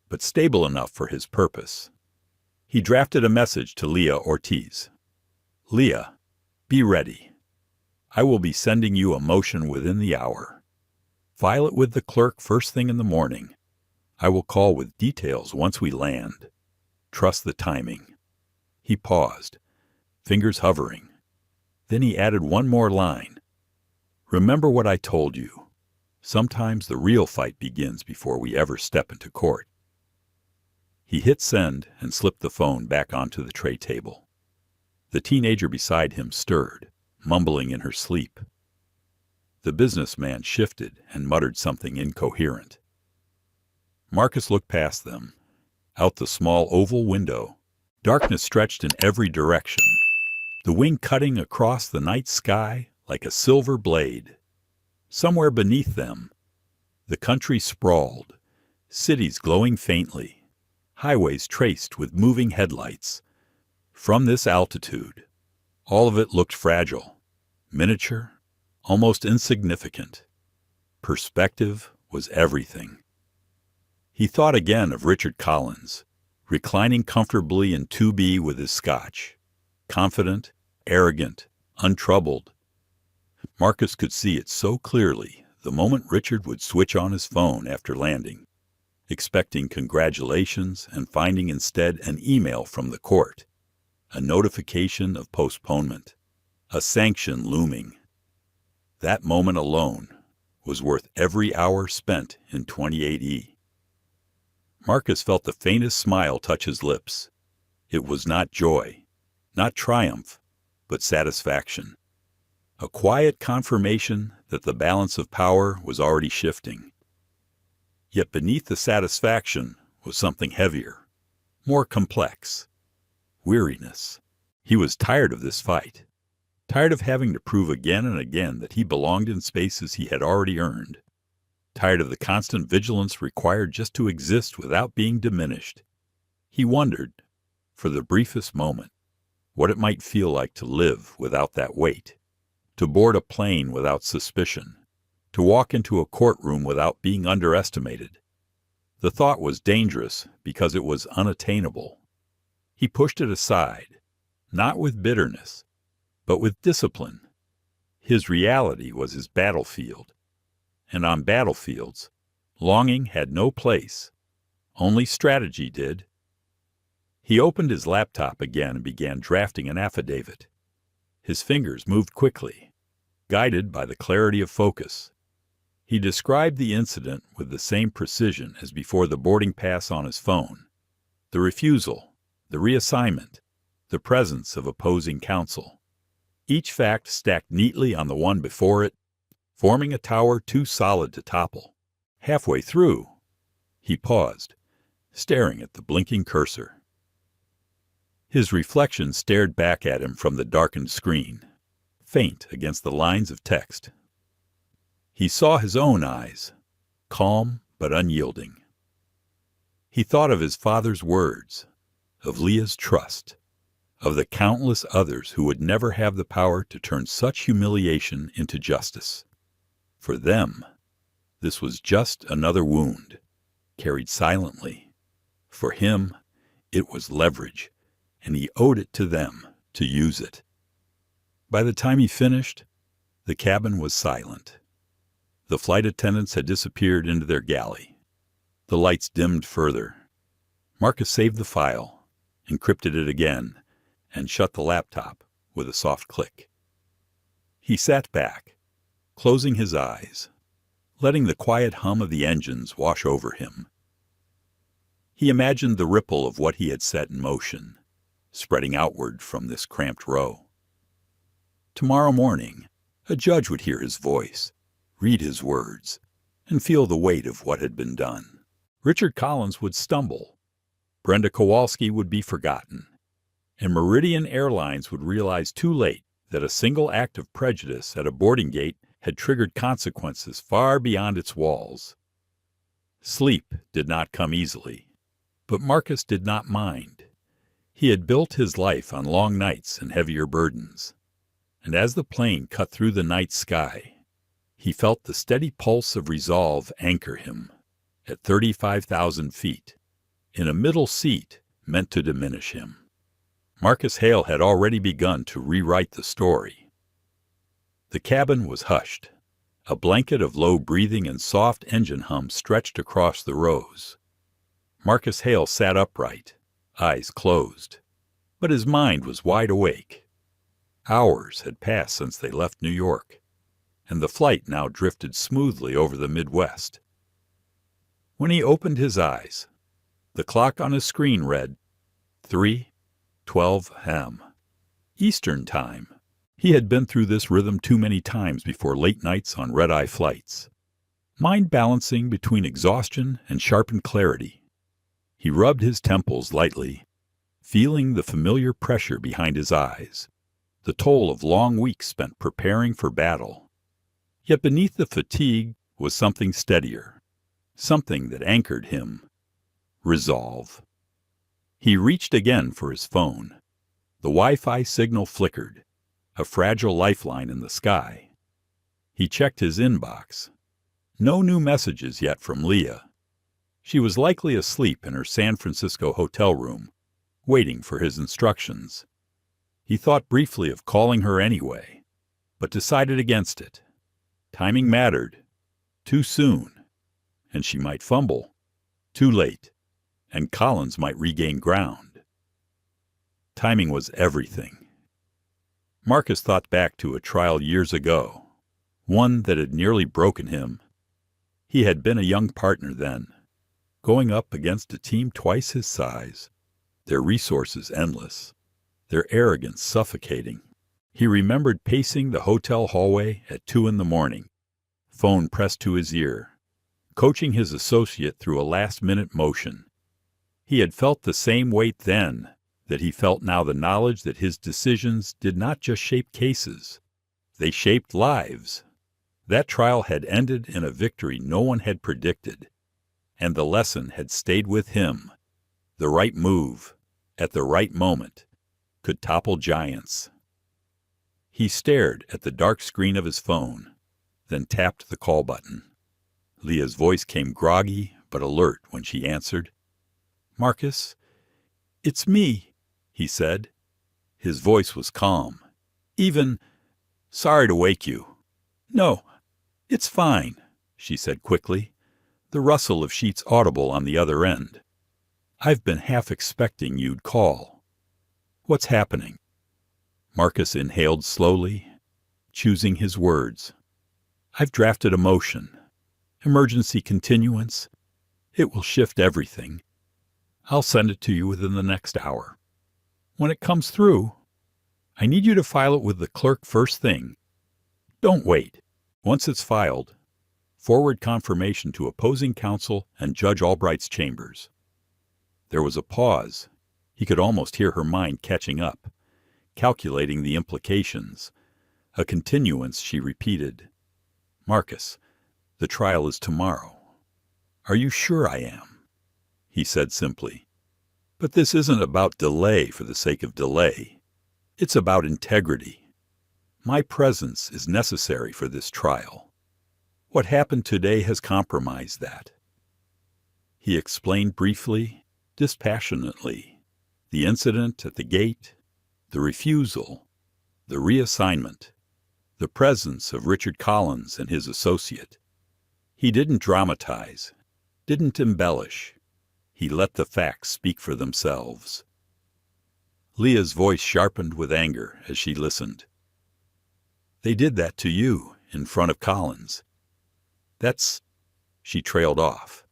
but stable enough for his purpose. He drafted a message to Leah Ortiz. Leah, be ready. I will be sending you a motion within the hour. File it with the clerk first thing in the morning. I will call with details once we land. Trust the timing. He paused, fingers hovering. Then he added one more line. Remember what I told you. Sometimes the real fight begins before we ever step into court. He hit send and slipped the phone back onto the tray table. The teenager beside him stirred, mumbling in her sleep. The businessman shifted and muttered something incoherent. Marcus looked past them. Out the small oval window, darkness stretched in every direction, the wing cutting across the night sky like a silver blade. Somewhere beneath them, the country sprawled, cities glowing faintly, highways traced with moving headlights. From this altitude, all of it looked fragile, miniature, almost insignificant. Perspective was everything. He thought again of Richard Collins, reclining comfortably in 2B with his scotch, confident, arrogant, untroubled. Marcus could see it so clearly the moment Richard would switch on his phone after landing, expecting congratulations and finding instead an email from the court, a notification of postponement, a sanction looming. That moment alone was worth every hour spent in 28E. Marcus felt the faintest smile touch his lips. It was not joy, not triumph, but satisfaction. A quiet confirmation that the balance of power was already shifting. Yet beneath the satisfaction was something heavier, more complex. Weariness. He was tired of this fight, tired of having to prove again and again that he belonged in spaces he had already earned, tired of the constant vigilance required just to exist without being diminished. He wondered, for the briefest moment, what it might feel like to live without that weight, to board a plane without suspicion, to walk into a courtroom without being underestimated. The thought was dangerous because it was unattainable. He pushed it aside, not with bitterness, but with discipline. His reality was his battlefield, and on battlefields, longing had no place. Only strategy did. He opened his laptop again and began drafting an affidavit. His fingers moved quickly, guided by the clarity of focus. He described the incident with the same precision as before the boarding pass on his phone. The refusal, the reassignment, the presence of opposing counsel. Each fact stacked neatly on the one before it, forming a tower too solid to topple. Halfway through, he paused, staring at the blinking cursor. His reflection stared back at him from the darkened screen, faint against the lines of text. He saw his own eyes, calm but unyielding. He thought of his father's words, of Leah's trust, of the countless others who would never have the power to turn such humiliation into justice. For them, this was just another wound, carried silently. For him, it was leverage, and he owed it to them to use it. By the time he finished, the cabin was silent. The flight attendants had disappeared into their galley. The lights dimmed further. Marcus saved the file, encrypted it again, and shut the laptop with a soft click. He sat back, closing his eyes, letting the quiet hum of the engines wash over him. He imagined the ripple of what he had set in motion, spreading outward from this cramped row. Tomorrow morning, a judge would hear his voice, read his words, and feel the weight of what had been done. Richard Collins would stumble. Brenda Kowalski would be forgotten. And Meridian Airlines would realize too late that a single act of prejudice at a boarding gate had triggered consequences far beyond its walls. Sleep did not come easily, but Marcus did not mind. He had built his life on long nights and heavier burdens, and as the plane cut through the night sky, he felt the steady pulse of resolve anchor him at 35,000 feet, in a middle seat meant to diminish him. Marcus Hale had already begun to rewrite the story. The cabin was hushed. A blanket of low breathing and soft engine hum stretched across the rows. Marcus Hale sat upright, eyes closed, but his mind was wide awake. Hours had passed since they left New York, and the flight now drifted smoothly over the Midwest. When he opened his eyes, the clock on his screen read 3:12 m. Eastern Time. He had been through this rhythm too many times before late nights on red-eye flights. Mind balancing between exhaustion and sharpened clarity. He rubbed his temples lightly, feeling the familiar pressure behind his eyes, the toll of long weeks spent preparing for battle. Yet beneath the fatigue was something steadier, something that anchored him. Resolve. He reached again for his phone. The Wi-Fi signal flickered, a fragile lifeline in the sky. He checked his inbox. No new messages yet from Leah. She was likely asleep in her San Francisco hotel room, waiting for his instructions. He thought briefly of calling her anyway, but decided against it. Timing mattered. Too soon, and she might fumble. Too late, and Collins might regain ground. Timing was everything. Marcus thought back to a trial years ago, one that had nearly broken him. He had been a young partner then, going up against a team twice his size, their resources endless, their arrogance suffocating. He remembered pacing the hotel hallway at 2 a.m, phone pressed to his ear, coaching his associate through a last-minute motion. He had felt the same weight then that he felt now, the knowledge that his decisions did not just shape cases, they shaped lives. That trial had ended in a victory no one had predicted, and the lesson had stayed with him. The right move, at the right moment, could topple giants. He stared at the dark screen of his phone, then tapped the call button. Leah's voice came groggy but alert when she answered. "Marcus, it's me," he said. His voice was calm. Even, "Sorry to wake you." "No, it's fine," she said quickly, the rustle of sheets audible on the other end. "I've been half expecting you'd call. What's happening?" Marcus inhaled slowly, choosing his words. "I've drafted a motion. Emergency continuance. It will shift everything. I'll send it to you within the next hour. When it comes through, I need you to file it with the clerk first thing. Don't wait. Once it's filed, forward confirmation to opposing counsel and Judge Albright's chambers." There was a pause. He could almost hear her mind catching up, calculating the implications. A continuance, she repeated. "Marcus, the trial is tomorrow." "Are you sure I am?" he said simply. "But this isn't about delay for the sake of delay. It's about integrity. My presence is necessary for this trial. What happened today has compromised that." He explained briefly, dispassionately, the incident at the gate, the refusal, the reassignment, the presence of Richard Collins and his associate. He didn't dramatize, didn't embellish. He let the facts speak for themselves. Leah's voice sharpened with anger as she listened. "They did that to you in front of Collins. That's—" She trailed off,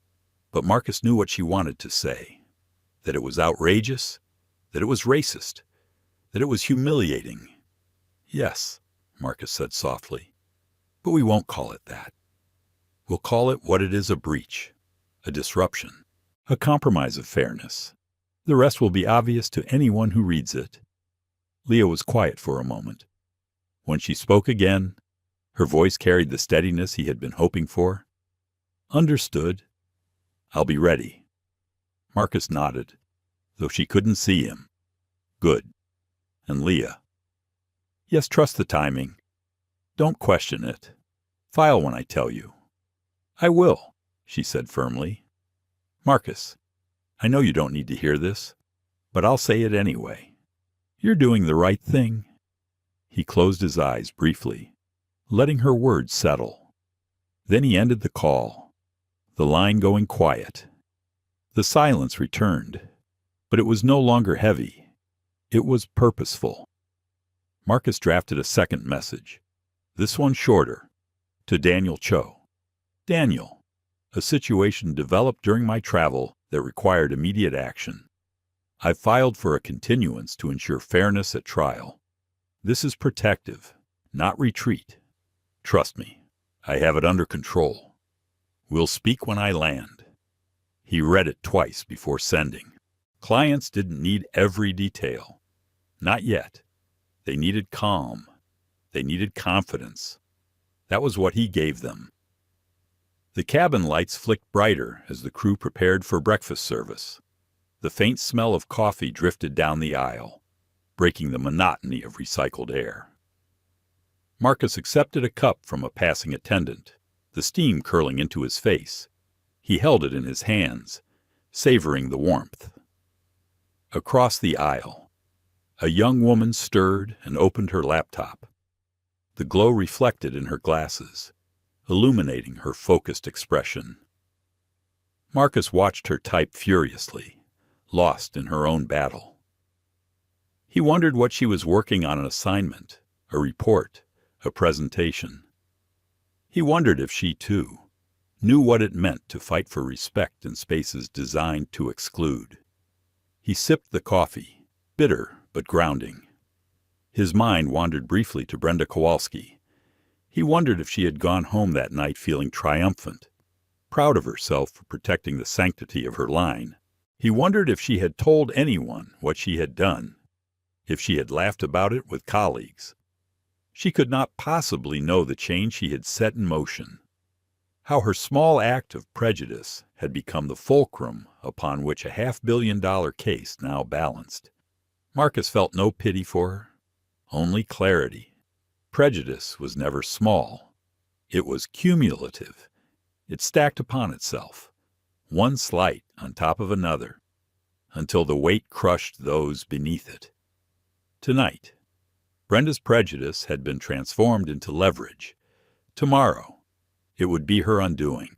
but Marcus knew what she wanted to say, that it was outrageous, that it was racist, that it was humiliating. "Yes," Marcus said softly, "but we won't call it that. We'll call it what it is, a breach, a disruption, a compromise of fairness. The rest will be obvious to anyone who reads it." Leah was quiet for a moment. When she spoke again, her voice carried the steadiness he had been hoping for. "Understood. I'll be ready." Marcus nodded, though she couldn't see him. Good. And Leah, yes, trust the timing. Don't question it. File when I tell you. I will, she said firmly. Marcus, I know you don't need to hear this, but I'll say it anyway. You're doing the right thing. He closed his eyes briefly, letting her words settle. Then he ended the call, the line going quiet. The silence returned, but it was no longer heavy. It was purposeful. Marcus drafted a second message, this one shorter, to Daniel Cho. Daniel, a situation developed during my travel that required immediate action. I've filed for a continuance to ensure fairness at trial. This is protective, not retreat. Trust me, I have it under control. We'll speak when I land. He read it twice before sending. Clients didn't need every detail. Not yet. They needed calm. They needed confidence. That was what he gave them. The cabin lights flicked brighter as the crew prepared for breakfast service. The faint smell of coffee drifted down the aisle, breaking the monotony of recycled air. Marcus accepted a cup from a passing attendant, the steam curling into his face. He held it in his hands, savoring the warmth. Across the aisle, a young woman stirred and opened her laptop. The glow reflected in her glasses, illuminating her focused expression. Marcus watched her type furiously, lost in her own battle. He wondered what she was working on: an assignment, a report, a presentation. He wondered if she, too, knew what it meant to fight for respect in spaces designed to exclude. He sipped the coffee, bitter but grounding. His mind wandered briefly to Brenda Kowalski. He wondered if she had gone home that night feeling triumphant, proud of herself for protecting the sanctity of her line. He wondered if she had told anyone what she had done, if she had laughed about it with colleagues. She could not possibly know the change she had set in motion, how her small act of prejudice had become the fulcrum upon which a $500 million case now balanced. Marcus felt no pity for her, only clarity. Prejudice was never small. It was cumulative. It stacked upon itself, one slight on top of another, until the weight crushed those beneath it. Tonight, Brenda's prejudice had been transformed into leverage. Tomorrow, it would be her undoing.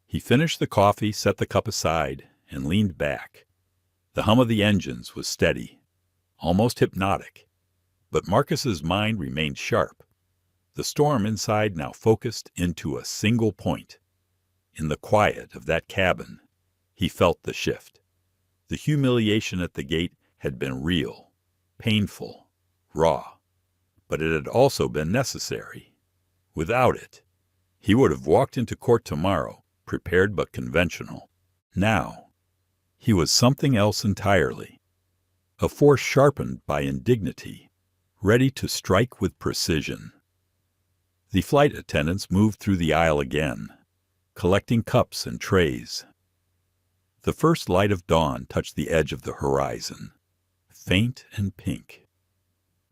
He finished the coffee, set the cup aside, and leaned back. The hum of the engines was steady, almost hypnotic, but Marcus's mind remained sharp. The storm inside now focused into a single point. In the quiet of that cabin, he felt the shift. The humiliation at the gate had been real, painful, raw, but it had also been necessary. Without it, he would have walked into court tomorrow, prepared but conventional. Now, he was something else entirely, a force sharpened by indignity, ready to strike with precision. The flight attendants moved through the aisle again, collecting cups and trays. The first light of dawn touched the edge of the horizon, faint and pink.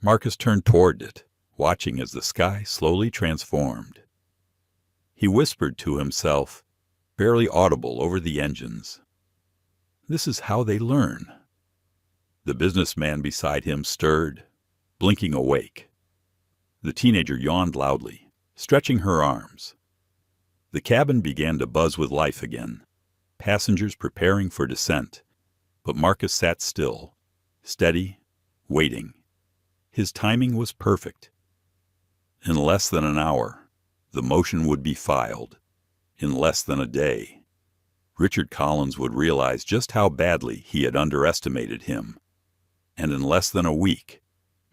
Marcus turned toward it, watching as the sky slowly transformed. He whispered to himself, barely audible over the engines, "This is how they learn." The businessman beside him stirred, blinking awake. The teenager yawned loudly, stretching her arms. The cabin began to buzz with life again, passengers preparing for descent, but Marcus sat still, steady, waiting. His timing was perfect. In less than an hour, the motion would be filed. In less than a day, Richard Collins would realize just how badly he had underestimated him. And in less than a week,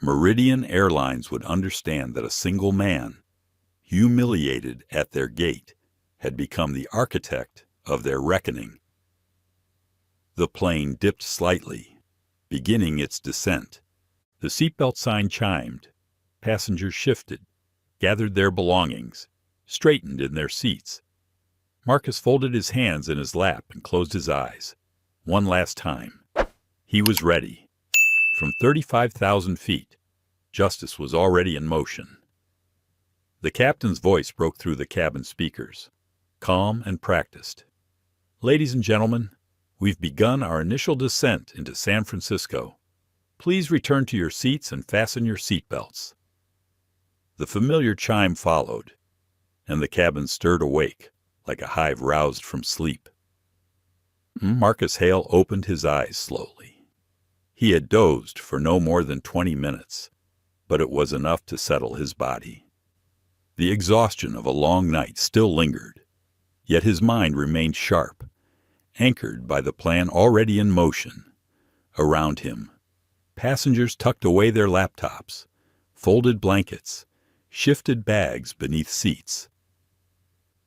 Meridian Airlines would understand that a single man, humiliated at their gate, had become the architect of their reckoning. The plane dipped slightly, beginning its descent. The seatbelt sign chimed. Passengers shifted, gathered their belongings, straightened in their seats. Marcus folded his hands in his lap and closed his eyes. One last time. He was ready. From 35,000 feet, justice was already in motion. The captain's voice broke through the cabin speakers, calm and practiced. "Ladies and gentlemen, we've begun our initial descent into San Francisco. Please return to your seats and fasten your seatbelts." The familiar chime followed, and the cabin stirred awake like a hive roused from sleep. Marcus Hale opened his eyes slowly. He had dozed for no more than 20 minutes, but it was enough to settle his body. The exhaustion of a long night still lingered, yet his mind remained sharp, anchored by the plan already in motion. Around him, passengers tucked away their laptops, folded blankets, shifted bags beneath seats.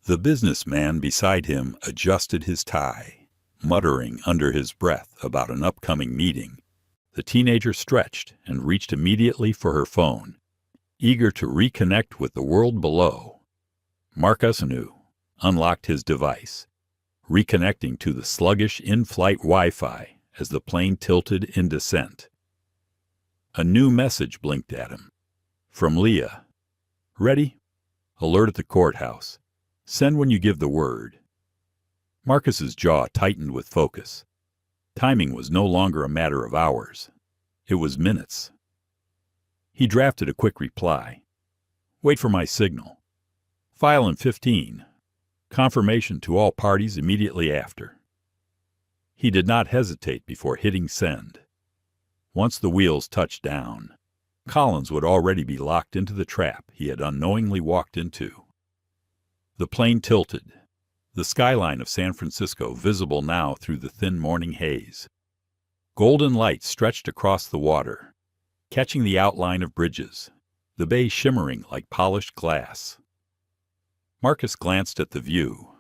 The businessman beside him adjusted his tie, muttering under his breath about an upcoming meeting. The teenager stretched and reached immediately for her phone, eager to reconnect with the world below. Marcus knew, unlocked his device, reconnecting to the sluggish in-flight Wi-Fi as the plane tilted in descent. A new message blinked at him. From Leah. "Ready? Alert at the courthouse. Send when you give the word." Marcus's jaw tightened with focus. Timing was no longer a matter of hours. It was minutes. He drafted a quick reply. "Wait for my signal. File in 15. Confirmation to all parties immediately after." He did not hesitate before hitting send. Once the wheels touched down, Collins would already be locked into the trap he had unknowingly walked into. The plane tilted, the skyline of San Francisco visible now through the thin morning haze. Golden light stretched across the water, catching the outline of bridges, the bay shimmering like polished glass. Marcus glanced at the view,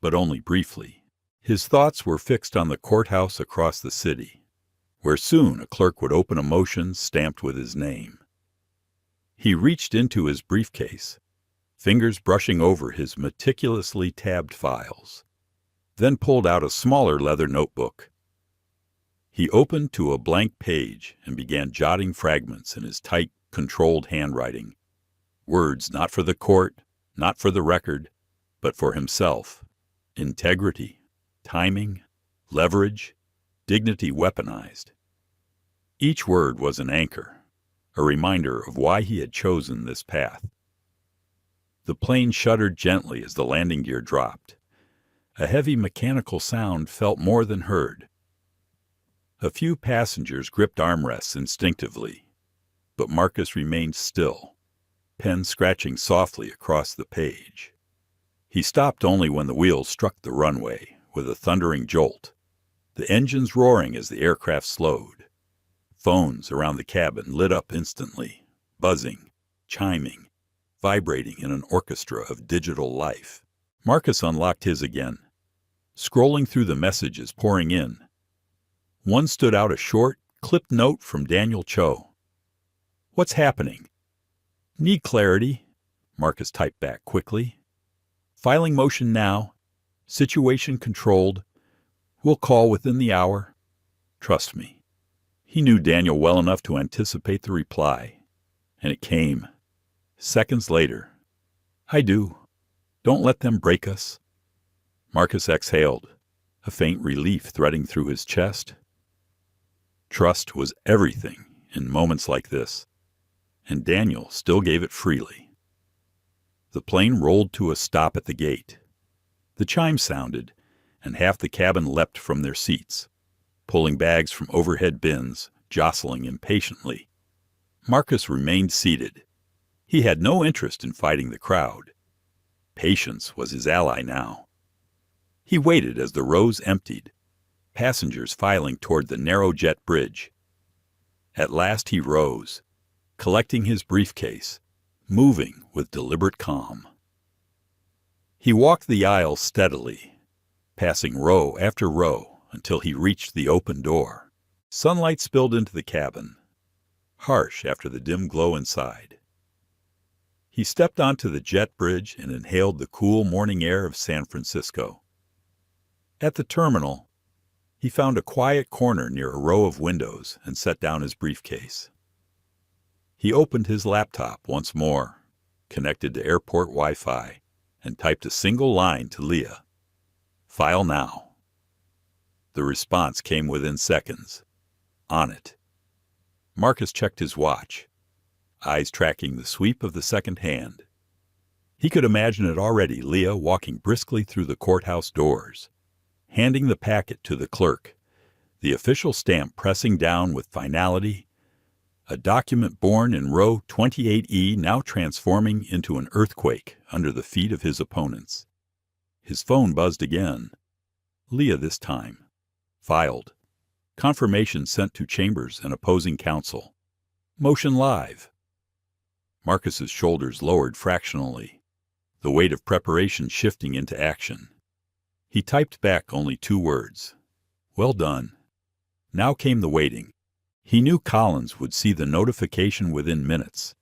but only briefly. His thoughts were fixed on the courthouse across the city, where soon a clerk would open a motion stamped with his name. He reached into his briefcase, fingers brushing over his meticulously tabbed files, then pulled out a smaller leather notebook. He opened to a blank page and began jotting fragments in his tight, controlled handwriting. Words not for the court, not for the record, but for himself. Integrity, timing, leverage, dignity weaponized. Each word was an anchor, a reminder of why he had chosen this path. The plane shuddered gently as the landing gear dropped. A heavy mechanical sound felt more than heard. A few passengers gripped armrests instinctively, but Marcus remained still, pen scratching softly across the page. He stopped only when the wheels struck the runway with a thundering jolt, the engines roaring as the aircraft slowed. Phones around the cabin lit up instantly, buzzing, chiming, vibrating in an orchestra of digital life. Marcus unlocked his again, scrolling through the messages pouring in. One stood out, a short, clipped note from Daniel Cho. "What's happening?" "Need clarity," Marcus typed back quickly. "Filing motion now. Situation controlled. We'll call within the hour. Trust me." He knew Daniel well enough to anticipate the reply, and it came. Seconds later. "I do. Don't let them break us." Marcus exhaled, a faint relief threading through his chest. Trust was everything in moments like this, and Daniel still gave it freely. The plane rolled to a stop at the gate. The chime sounded, and half the cabin leapt from their seats, pulling bags from overhead bins, jostling impatiently. Marcus remained seated. He had no interest in fighting the crowd. Patience was his ally now. He waited as the rows emptied, passengers filing toward the narrow jet bridge. At last he rose, collecting his briefcase, moving with deliberate calm. He walked the aisle steadily, passing row after row until he reached the open door. Sunlight spilled into the cabin, harsh after the dim glow inside. He stepped onto the jet bridge and inhaled the cool morning air of San Francisco. At the terminal, He found a quiet corner near a row of windows and set down his briefcase. He opened his laptop once more, connected to airport Wi-Fi, and typed a single line to Leah. "File now." The response came within seconds. "On it." Marcus checked his watch, eyes tracking the sweep of the second hand. He could imagine it already, Leah walking briskly through the courthouse doors, handing the packet to the clerk, the official stamp pressing down with finality, a document born in row 28E now transforming into an earthquake under the feet of his opponents. His phone buzzed again. Leah this time. Filed. Confirmation sent to chambers and opposing counsel. Motion live. Marcus's shoulders lowered fractionally, the weight of preparation shifting into action. He typed back only 2 words. Well done. Now came the waiting. He knew Collins would see the notification within minutes.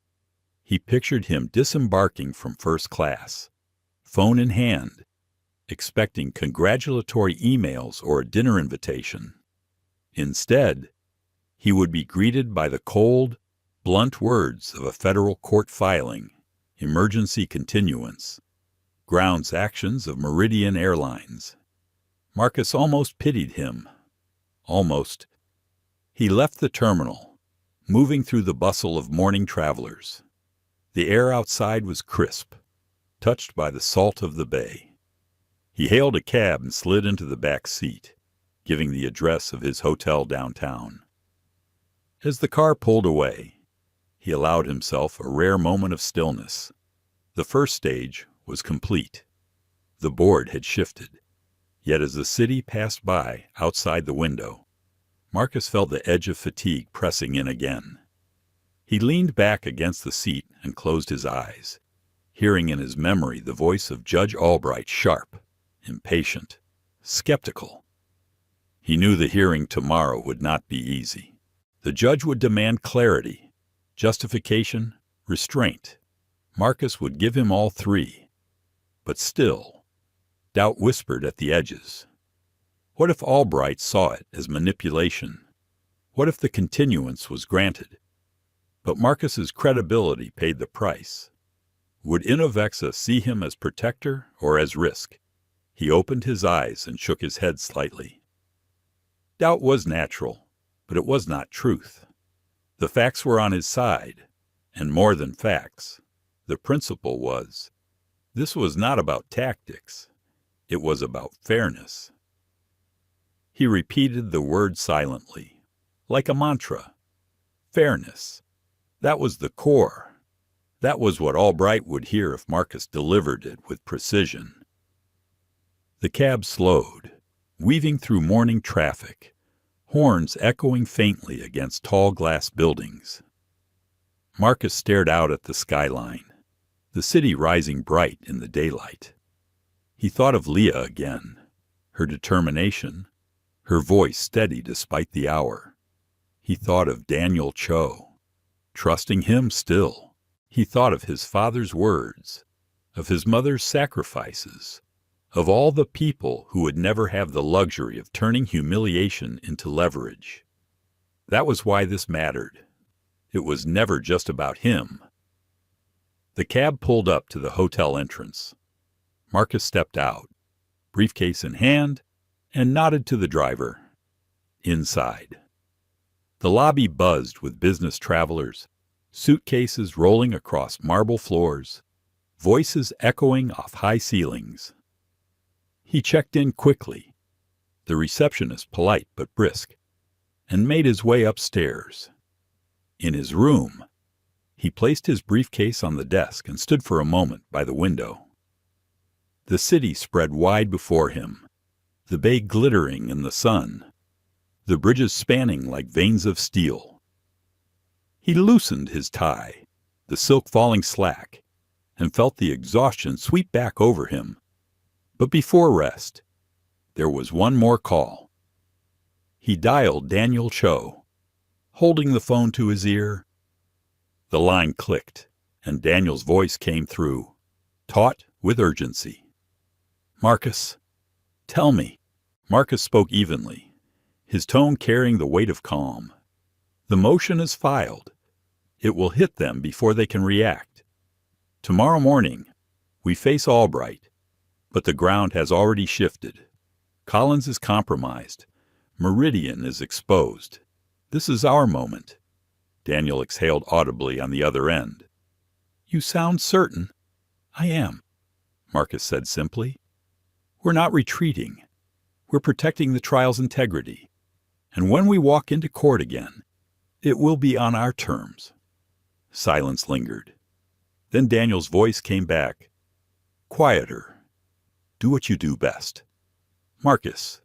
He pictured him disembarking from first class, phone in hand, expecting congratulatory emails or a dinner invitation. Instead, he would be greeted by the cold, blunt words of a federal court filing, emergency continuance, grounds actions of Meridian Airlines. Marcus almost pitied him. Almost. He left the terminal, moving through the bustle of morning travelers. The air outside was crisp, touched by the salt of the bay. He hailed a cab and slid into the back seat, giving the address of his hotel downtown. As the car pulled away, he allowed himself a rare moment of stillness. The first stage was complete. The board had shifted. Yet as the city passed by outside the window, Marcus felt the edge of fatigue pressing in again. He leaned back against the seat and closed his eyes, hearing in his memory the voice of Judge Albright, sharp, impatient, skeptical. He knew the hearing tomorrow would not be easy. The judge would demand clarity, justification, restraint. Marcus would give him all 3. But still, doubt whispered at the edges. What if Albright saw it as manipulation? What if the continuance was granted? But Marcus's credibility paid the price. Would Inovexa see him as protector or as risk? He opened his eyes and shook his head slightly. Doubt was natural, but it was not truth. The facts were on his side, and more than facts, the principle was. This was not about tactics. It was about fairness. He repeated the word silently, like a mantra. Fairness. That was the core. That was what Albright would hear if Marcus delivered it with precision. The cab slowed, weaving through morning traffic, horns echoing faintly against tall glass buildings. Marcus stared out at the skyline, the city rising bright in the daylight. He thought of Leah again, her determination, her voice steady despite the hour. He thought of Daniel Cho, trusting him still. He thought of his father's words, of his mother's sacrifices, of all the people who would never have the luxury of turning humiliation into leverage. That was why this mattered. It was never just about him. The cab pulled up to the hotel entrance. Marcus stepped out, briefcase in hand, and nodded to the driver. Inside. The lobby buzzed with business travelers, suitcases rolling across marble floors, voices echoing off high ceilings. He checked in quickly, the receptionist polite but brisk, and made his way upstairs. In his room, he placed his briefcase on the desk and stood for a moment by the window. The city spread wide before him, the bay glittering in the sun, the bridges spanning like veins of steel. He loosened his tie, the silk falling slack, and felt the exhaustion sweep back over him. But before rest, there was one more call. He dialed Daniel Cho, holding the phone to his ear. The line clicked, and Daniel's voice came through, taut with urgency. "Marcus, tell me." Marcus spoke evenly, his tone carrying the weight of calm. "The motion is filed. It will hit them before they can react. Tomorrow morning, we face Albright, but the ground has already shifted. Collins is compromised. Meridian is exposed. This is our moment." Daniel exhaled audibly on the other end. "You sound certain." "I am," Marcus said simply. "We're not retreating. We're protecting the trial's integrity. And when we walk into court again, it will be on our terms." Silence lingered. Then Daniel's voice came back. Quieter. "Do what you do best. Marcus,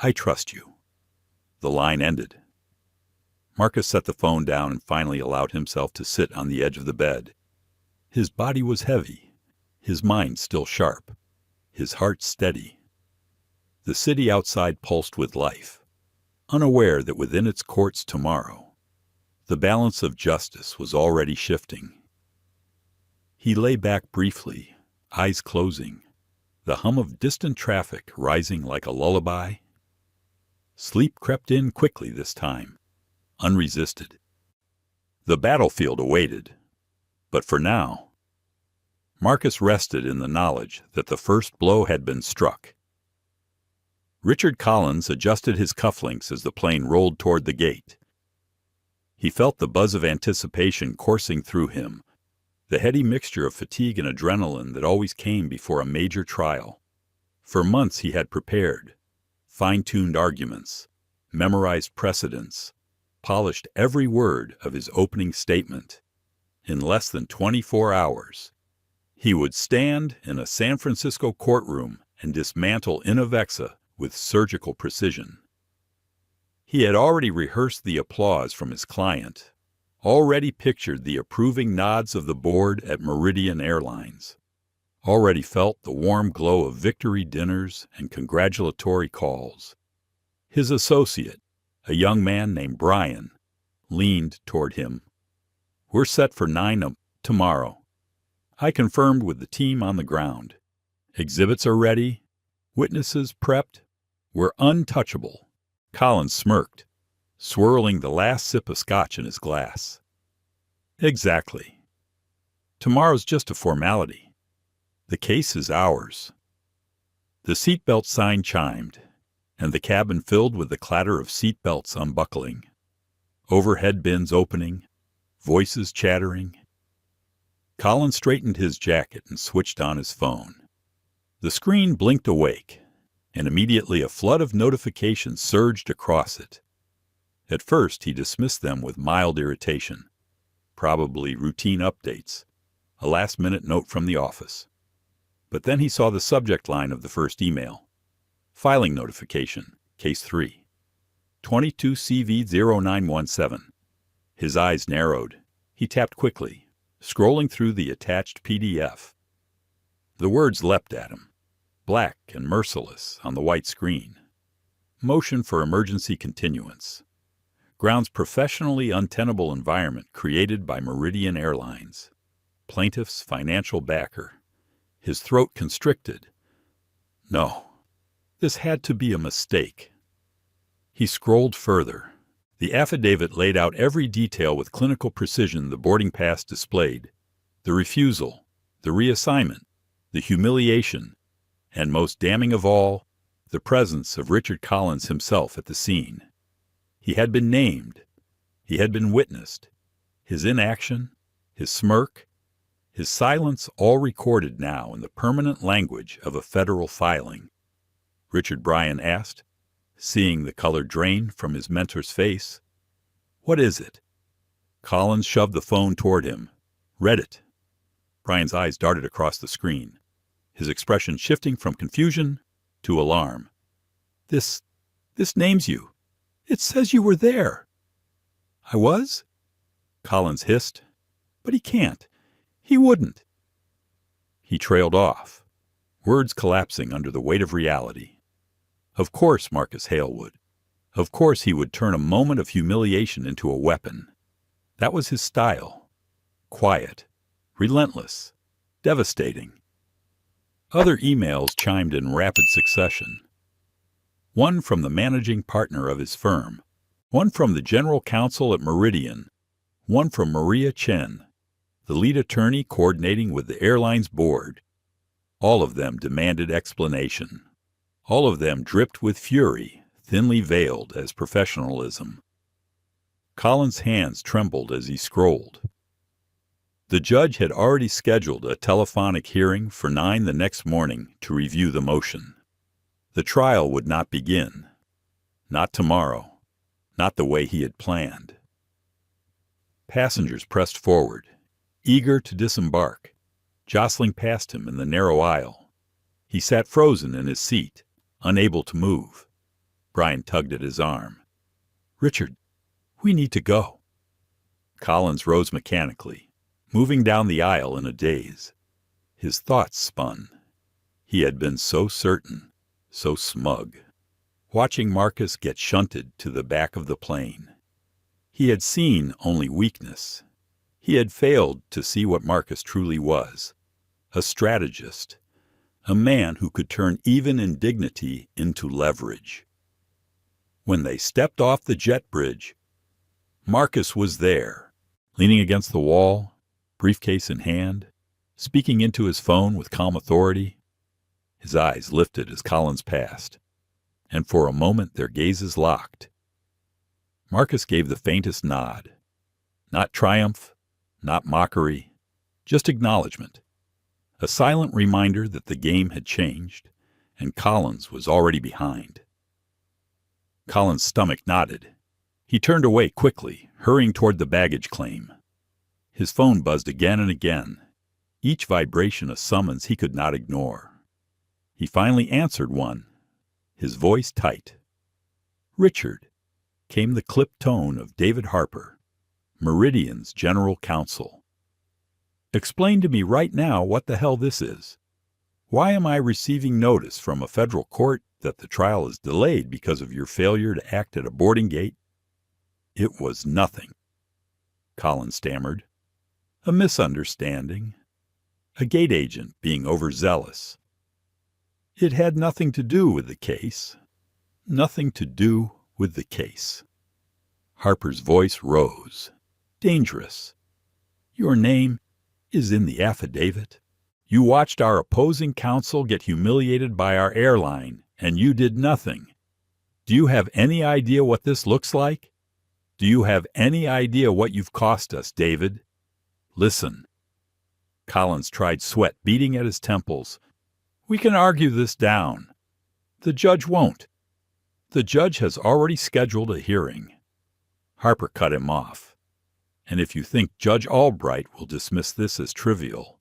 I trust you." The line ended. Marcus set the phone down and finally allowed himself to sit on the edge of the bed. His body was heavy, his mind still sharp, his heart steady. The city outside pulsed with life, unaware that within its courts tomorrow, the balance of justice was already shifting. He lay back briefly, eyes closing, the hum of distant traffic rising like a lullaby. Sleep crept in quickly this time, unresisted. The battlefield awaited, but for now, Marcus rested in the knowledge that the first blow had been struck. Richard Collins adjusted his cufflinks as the plane rolled toward the gate. He felt the buzz of anticipation coursing through him, the heady mixture of fatigue and adrenaline that always came before a major trial. For months he had prepared, fine-tuned arguments, memorized precedents, polished every word of his opening statement. In less than 24 hours, he would stand in a San Francisco courtroom and dismantle Inavexa with surgical precision. He had already rehearsed the applause from his client, already pictured the approving nods of the board at Meridian Airlines, already felt the warm glow of victory dinners and congratulatory calls. His associate, a young man named Brian, leaned toward him. "We're set for 9 tomorrow. I confirmed with the team on the ground. Exhibits are ready, witnesses prepped. We're untouchable." Collins smirked, swirling the last sip of scotch in his glass. "Exactly. Tomorrow's just a formality. The case is ours." The seatbelt sign chimed, and the cabin filled with the clatter of seatbelts unbuckling, overhead bins opening, voices chattering. Collins straightened his jacket and switched on his phone. The screen blinked awake, and immediately a flood of notifications surged across it. At first he dismissed them with mild irritation, probably routine updates, a last-minute note from the office. But then he saw the subject line of the first email. Filing notification, Case 3, 22CV0917. His eyes narrowed. He tapped quickly, scrolling through the attached PDF. The words leapt at him, black and merciless on the white screen. Motion for emergency continuance. Grounds professionally untenable environment created by Meridian Airlines. Plaintiff's financial backer. His throat constricted. No, this had to be a mistake. He scrolled further. The affidavit laid out every detail with clinical precision the boarding pass displayed. The refusal, the reassignment, the humiliation, and most damning of all, the presence of Richard Collins himself at the scene. He had been named. He had been witnessed. His inaction, his smirk, his silence all recorded now in the permanent language of a federal filing. Richard Bryan asked, seeing the color drain from his mentor's face. "What is it?" Collins shoved the phone toward him. "Read it." Bryan's eyes darted across the screen, his expression shifting from confusion to alarm. This names you. It says you were there." "I was?" Collins hissed. "But he can't. He wouldn't." He trailed off, words collapsing under the weight of reality. Of course Marcus Hale would. Of course he would turn a moment of humiliation into a weapon. That was his style. Quiet, relentless, devastating. Other emails chimed in rapid succession. one from the managing partner of his firm, one from the general counsel at Meridian, one from Maria Chen, the lead attorney coordinating with the airline's board. All of them demanded explanation. All of them dripped with fury, thinly veiled as professionalism. Collins' hands trembled as he scrolled. The judge had already scheduled a telephonic hearing for 9 the next morning to review the motion. The trial would not begin. Not tomorrow. Not the way he had planned. Passengers pressed forward, eager to disembark, jostling past him in the narrow aisle. He sat frozen in his seat, unable to move. Brian tugged at his arm. "Richard, we need to go." Collins rose mechanically, moving down the aisle in a daze. His thoughts spun. He had been so certain, so smug, watching Marcus get shunted to the back of the plane. He had seen only weakness. He had failed to see what Marcus truly was, a strategist, a man who could turn even indignity into leverage. When they stepped off the jet bridge, Marcus was there, leaning against the wall, briefcase in hand, speaking into his phone with calm authority. His eyes lifted as Collins passed, and for a moment their gazes locked. Marcus gave the faintest nod. Not triumph, not mockery, just acknowledgement. A silent reminder that the game had changed, and Collins was already behind. Collins' stomach knotted. He turned away quickly, hurrying toward the baggage claim. His phone buzzed again and again, each vibration a summons he could not ignore. He finally answered one, his voice tight. "Richard," came the clipped tone of David Harper, Meridian's general counsel. "Explain to me right now what the hell this is. Why am I receiving notice from a federal court that the trial is delayed because of your failure to act at a boarding gate?" "It was nothing," Collins stammered. "A misunderstanding. A gate agent being overzealous. It had nothing to do with the case. Nothing to do with the case." Harper's voice rose. "Dangerous. Your name is in the affidavit. You watched our opposing counsel get humiliated by our airline, and you did nothing. Do you have any idea what this looks like? Do you have any idea what you've cost us, David? Listen." Collins tried sweat beating at his temples. "We can argue this down. The judge won't. The judge has already scheduled a hearing." Harper cut him off. "And if you think Judge Albright will dismiss this as trivial,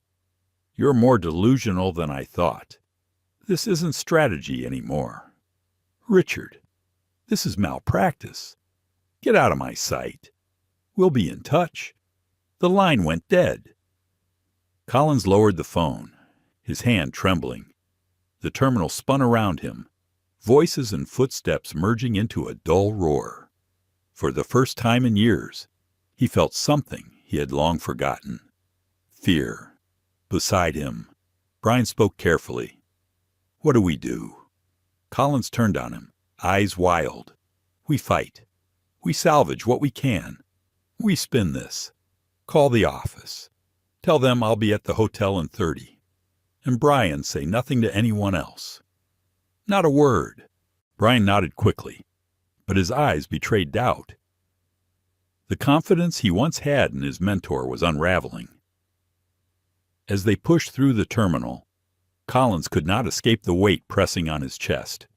you're more delusional than I thought. This isn't strategy anymore. Richard, this is malpractice. Get out of my sight. We'll be in touch." The line went dead. Collins lowered the phone, his hand trembling. The terminal spun around him, voices and footsteps merging into a dull roar. For the first time in years, he felt something he had long forgotten. Fear. Beside him, Brian spoke carefully. "What do we do?" Collins turned on him, eyes wild. "We fight. We salvage what we can. We spin this. Call the office. Tell them I'll be at the hotel in 30. And Brian, say nothing to anyone else." "Not a word." Brian nodded quickly, but his eyes betrayed doubt. The confidence he once had in his mentor was unraveling. As they pushed through the terminal, Collins could not escape the weight pressing on his chest.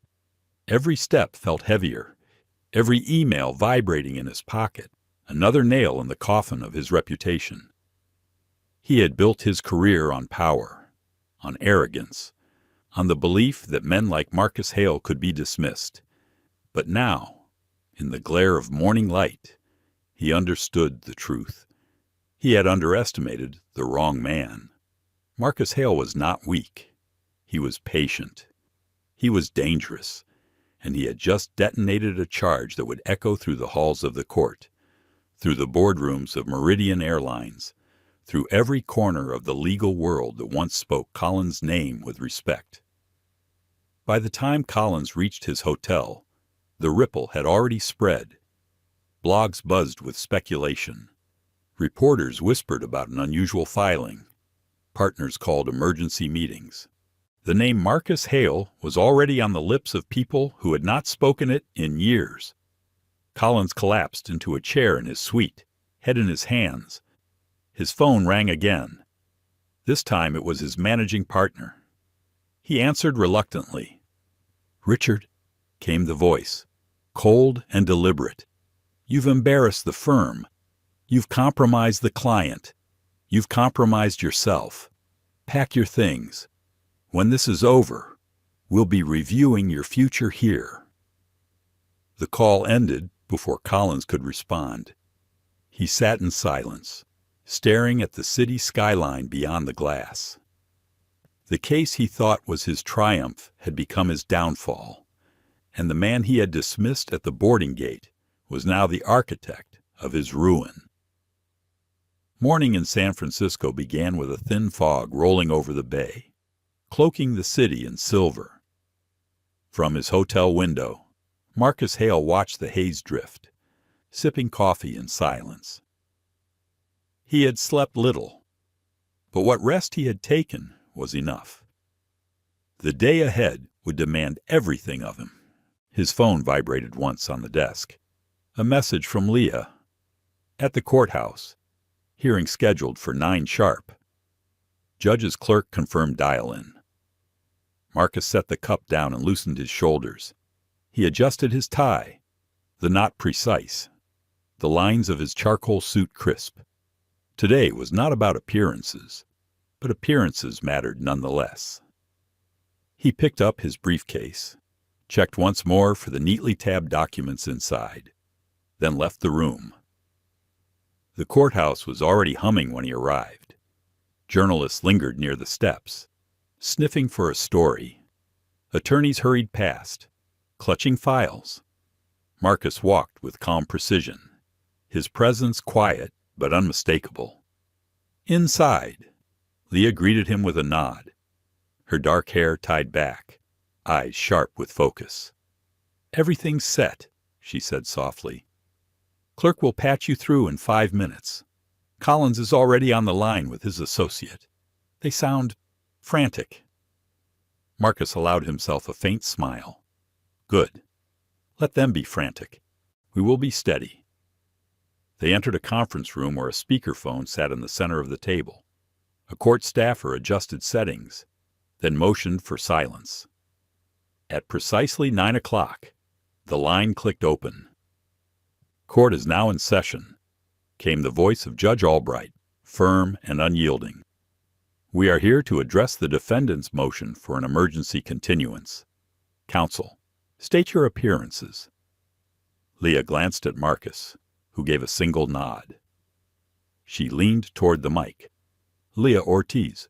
Every step felt heavier, every email vibrating in his pocket, another nail in the coffin of his reputation. He had built his career on power, on arrogance, on the belief that men like Marcus Hale could be dismissed. But now, in the glare of morning light, he understood the truth. He had underestimated the wrong man. Marcus Hale was not weak. He was patient. He was dangerous, and he had just detonated a charge that would echo through the halls of the court, through the boardrooms of Meridian Airlines, through every corner of the legal world that once spoke Collins' name with respect. By the time Collins reached his hotel, the ripple had already spread. Blogs buzzed with speculation. Reporters whispered about an unusual filing. Partners called emergency meetings. The name Marcus Hale was already on the lips of people who had not spoken it in years. Collins collapsed into a chair in his suite, head in his hands. His phone rang again. This time it was his managing partner. He answered reluctantly. "Richard," came the voice, cold and deliberate. "You've embarrassed the firm. You've compromised the client. You've compromised yourself. Pack your things. When this is over, we'll be reviewing your future here." The call ended before Collins could respond. He sat in silence, staring at the city skyline beyond the glass. The case he thought was his triumph had become his downfall, and the man he had dismissed at the boarding gate was now the architect of his ruin. Morning in San Francisco began with a thin fog rolling over the bay, cloaking the city in silver. From his hotel window, Marcus Hale watched the haze drift, sipping coffee in silence. He had slept little, but what rest he had taken was enough. The day ahead would demand everything of him. His phone vibrated once on the desk. A message from Leah. At the courthouse. Hearing scheduled for 9 sharp. Judge's clerk confirmed dial-in. Marcus set the cup down and loosened his shoulders. He adjusted his tie, the knot precise, the lines of his charcoal suit crisp. Today was not about appearances, but appearances mattered nonetheless. He picked up his briefcase, checked once more for the neatly tabbed documents inside, then left the room. The courthouse was already humming when he arrived. Journalists lingered near the steps, sniffing for a story. Attorneys hurried past, clutching files. Marcus walked with calm precision, his presence quiet but unmistakable. Inside, Leah greeted him with a nod, her dark hair tied back, eyes sharp with focus. "Everything's set," she said softly. "Clerk will patch you through in 5 minutes. Collins is already on the line with his associate. They sound frantic." Marcus allowed himself a faint smile. "Good. Let them be frantic. We will be steady." They entered a conference room where a speakerphone sat in the center of the table. A court staffer adjusted settings, then motioned for silence. At precisely 9 o'clock, the line clicked open. "Court is now in session," came the voice of Judge Albright, firm and unyielding. "We are here to address the defendant's motion for an emergency continuance. Counsel, state your appearances." Leah glanced at Marcus, who gave a single nod. She leaned toward the mic. Leah Ortiz,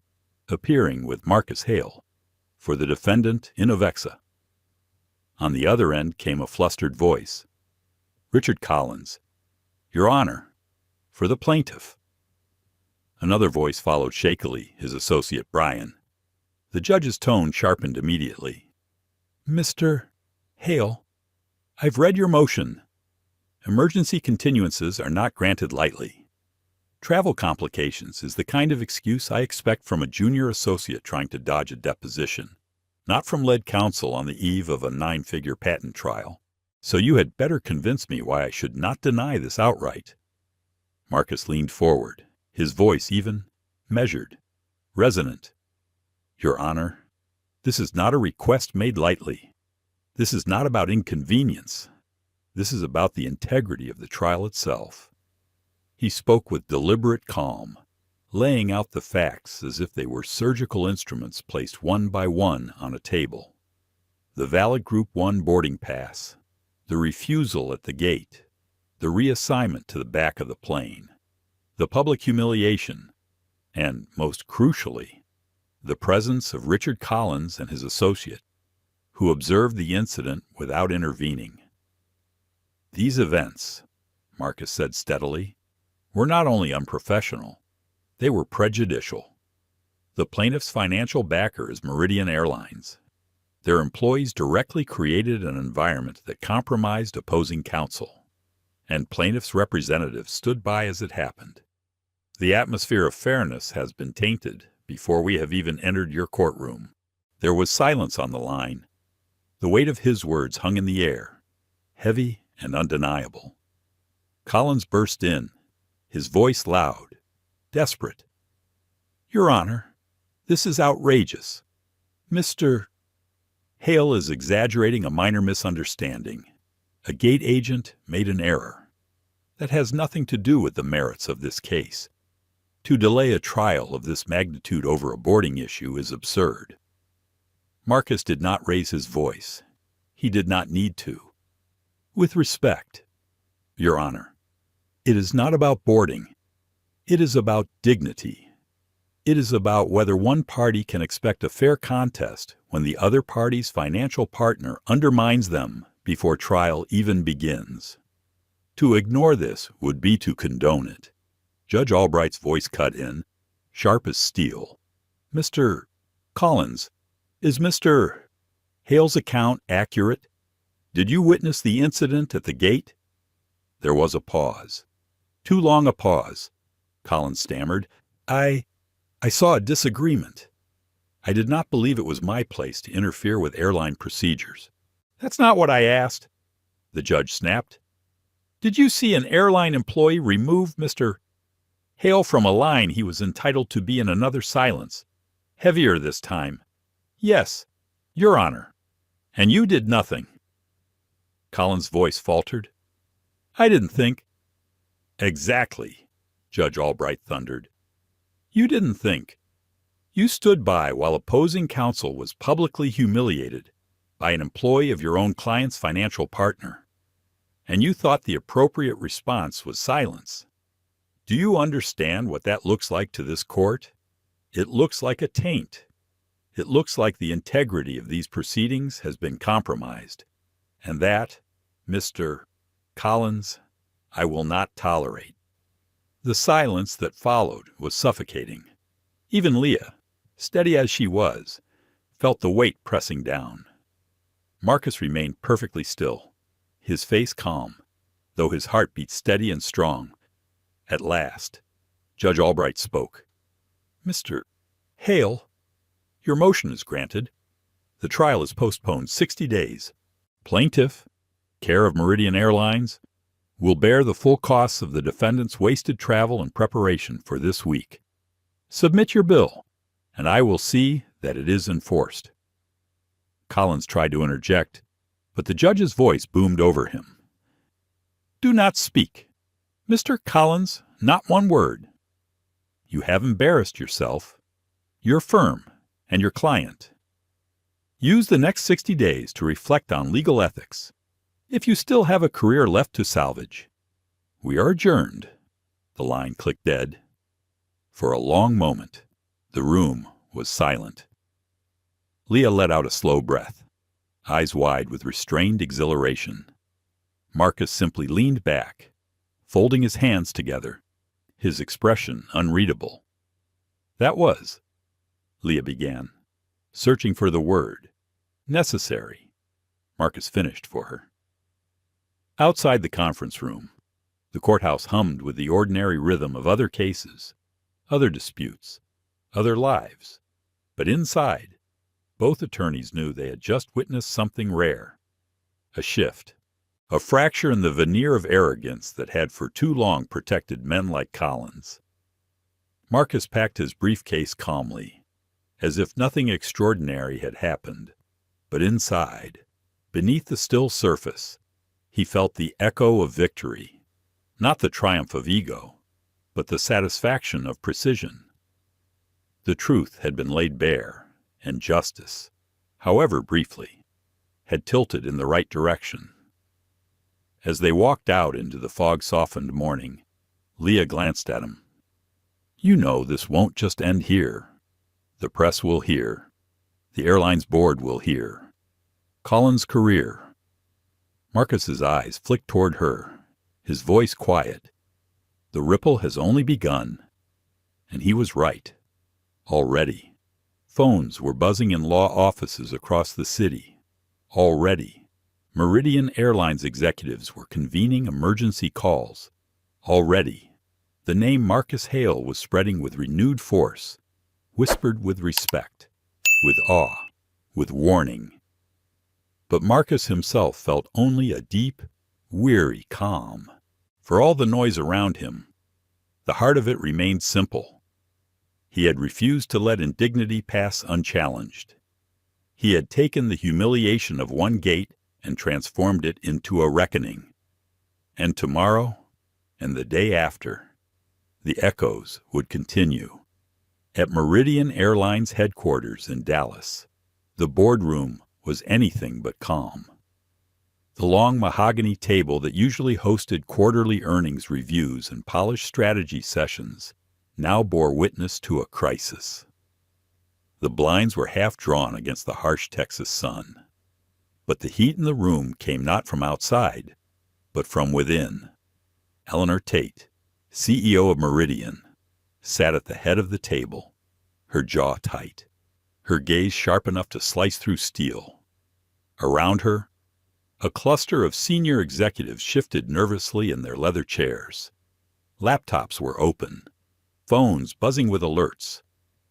appearing with Marcus Hale, for the defendant in Avexa. On the other end came a flustered voice. "Richard Collins, Your Honor, for the plaintiff." Another voice followed shakily, his associate Brian. The judge's tone sharpened immediately. "Mr. Hale, I've read your motion. Emergency continuances are not granted lightly. Travel complications is the kind of excuse I expect from a junior associate trying to dodge a deposition, not from lead counsel on the eve of a 9-figure patent trial. So you had better convince me why I should not deny this outright." Marcus leaned forward, his voice even, measured, resonant. "Your Honor, this is not a request made lightly. This is not about inconvenience. This is about the integrity of the trial itself." He spoke with deliberate calm, laying out the facts as if they were surgical instruments placed one by one on a table. The valid Group 1 boarding pass, the refusal at the gate, the reassignment to the back of the plane, the public humiliation, and, most crucially, the presence of Richard Collins and his associate, who observed the incident without intervening. "These events," Marcus said steadily, "were not only unprofessional, they were prejudicial. The plaintiff's financial backer is Meridian Airlines. Their employees directly created an environment that compromised opposing counsel, and plaintiffs' representatives stood by as it happened. The atmosphere of fairness has been tainted before we have even entered your courtroom. There was silence on the line. The weight of his words hung in the air, heavy and undeniable. Collins burst in, his voice loud, desperate. "Your Honor, this is outrageous. Mr. Hale is exaggerating a minor misunderstanding. A gate agent made an error. That has nothing to do with the merits of this case. To delay a trial of this magnitude over a boarding issue is absurd." Marcus did not raise his voice. He did not need to. "With respect, Your Honor, it is not about boarding. It is about dignity. It is about whether one party can expect a fair contest when the other party's financial partner undermines them before trial even begins. To ignore this would be to condone it." Judge Albright's voice cut in, sharp as steel. "Mr. Collins, is Mr. Hale's account accurate? Did you witness the incident at the gate?" There was a pause. Too long a pause. Collins stammered. I saw a disagreement. I did not believe it was my place to interfere with airline procedures." "That's not what I asked," the judge snapped. "Did you see an airline employee remove Mr. Hale from a line he was entitled to be in another silence? Heavier this time." "Yes, Your Honor. And you did nothing." Collins' voice faltered. "I didn't think—" "Exactly," Judge Albright thundered. "You didn't think. You stood by while opposing counsel was publicly humiliated by an employee of your own client's financial partner. And you thought the appropriate response was silence. Do you understand what that looks like to this court? It looks like a taint. It looks like the integrity of these proceedings has been compromised. And that, Mr. Collins, I will not tolerate." The silence that followed was suffocating. Even Leah, steady as she was, felt the weight pressing down. Marcus remained perfectly still, his face calm, though his heart beat steady and strong. At last, Judge Albright spoke. "Mr. Hale, your motion is granted. The trial is postponed 60 days. Plaintiff, care of Meridian Airlines, will bear the full costs of the defendant's wasted travel and preparation for this week. Submit your bill, and I will see that it is enforced." Collins tried to interject, but the judge's voice boomed over him. "Do not speak. Mr. Collins, not one word. You have embarrassed yourself, your firm, and your client. Use the next 60 days to reflect on legal ethics, if you still have a career left to salvage. We are adjourned." The line clicked dead. For a long moment, the room was silent. Leah let out a slow breath, eyes wide with restrained exhilaration. Marcus simply leaned back, folding his hands together, his expression unreadable. "That was," Leah began, searching for the word, "necessary." Marcus finished for her. Outside the conference room, the courthouse hummed with the ordinary rhythm of other cases, other disputes, other lives. But inside, both attorneys knew they had just witnessed something rare. A shift, a fracture in the veneer of arrogance that had for too long protected men like Collins. Marcus packed his briefcase calmly, as if nothing extraordinary had happened. But inside, beneath the still surface, he felt the echo of victory, not the triumph of ego, but the satisfaction of precision. The truth had been laid bare, and justice, however briefly, had tilted in the right direction. As they walked out into the fog-softened morning, Leah glanced at him. "You know this won't just end here. The press will hear. The airline's board will hear. Collins' career." Marcus's eyes flicked toward her, his voice quiet. The ripple has only begun. And he was right. Already. Phones were buzzing in law offices across the city. Already, Meridian Airlines executives were convening emergency calls. Already, the name Marcus Hale was spreading with renewed force, whispered with respect, with awe, with warning. But Marcus himself felt only a deep, weary calm. For all the noise around him, the heart of it remained simple. He had refused to let indignity pass unchallenged. He had taken the humiliation of one gate and transformed it into a reckoning. And tomorrow, and the day after, the echoes would continue. At Meridian Airlines headquarters in Dallas, the boardroom was anything but calm. The long mahogany table that usually hosted quarterly earnings reviews and polished strategy sessions now bore witness to a crisis. The blinds were half drawn against the harsh Texas sun. But the heat in the room came not from outside, but from within. Eleanor Tate, CEO of Meridian, sat at the head of the table, her jaw tight, her gaze sharp enough to slice through steel. Around her, a cluster of senior executives shifted nervously in their leather chairs. Laptops were open, phones buzzing with alerts,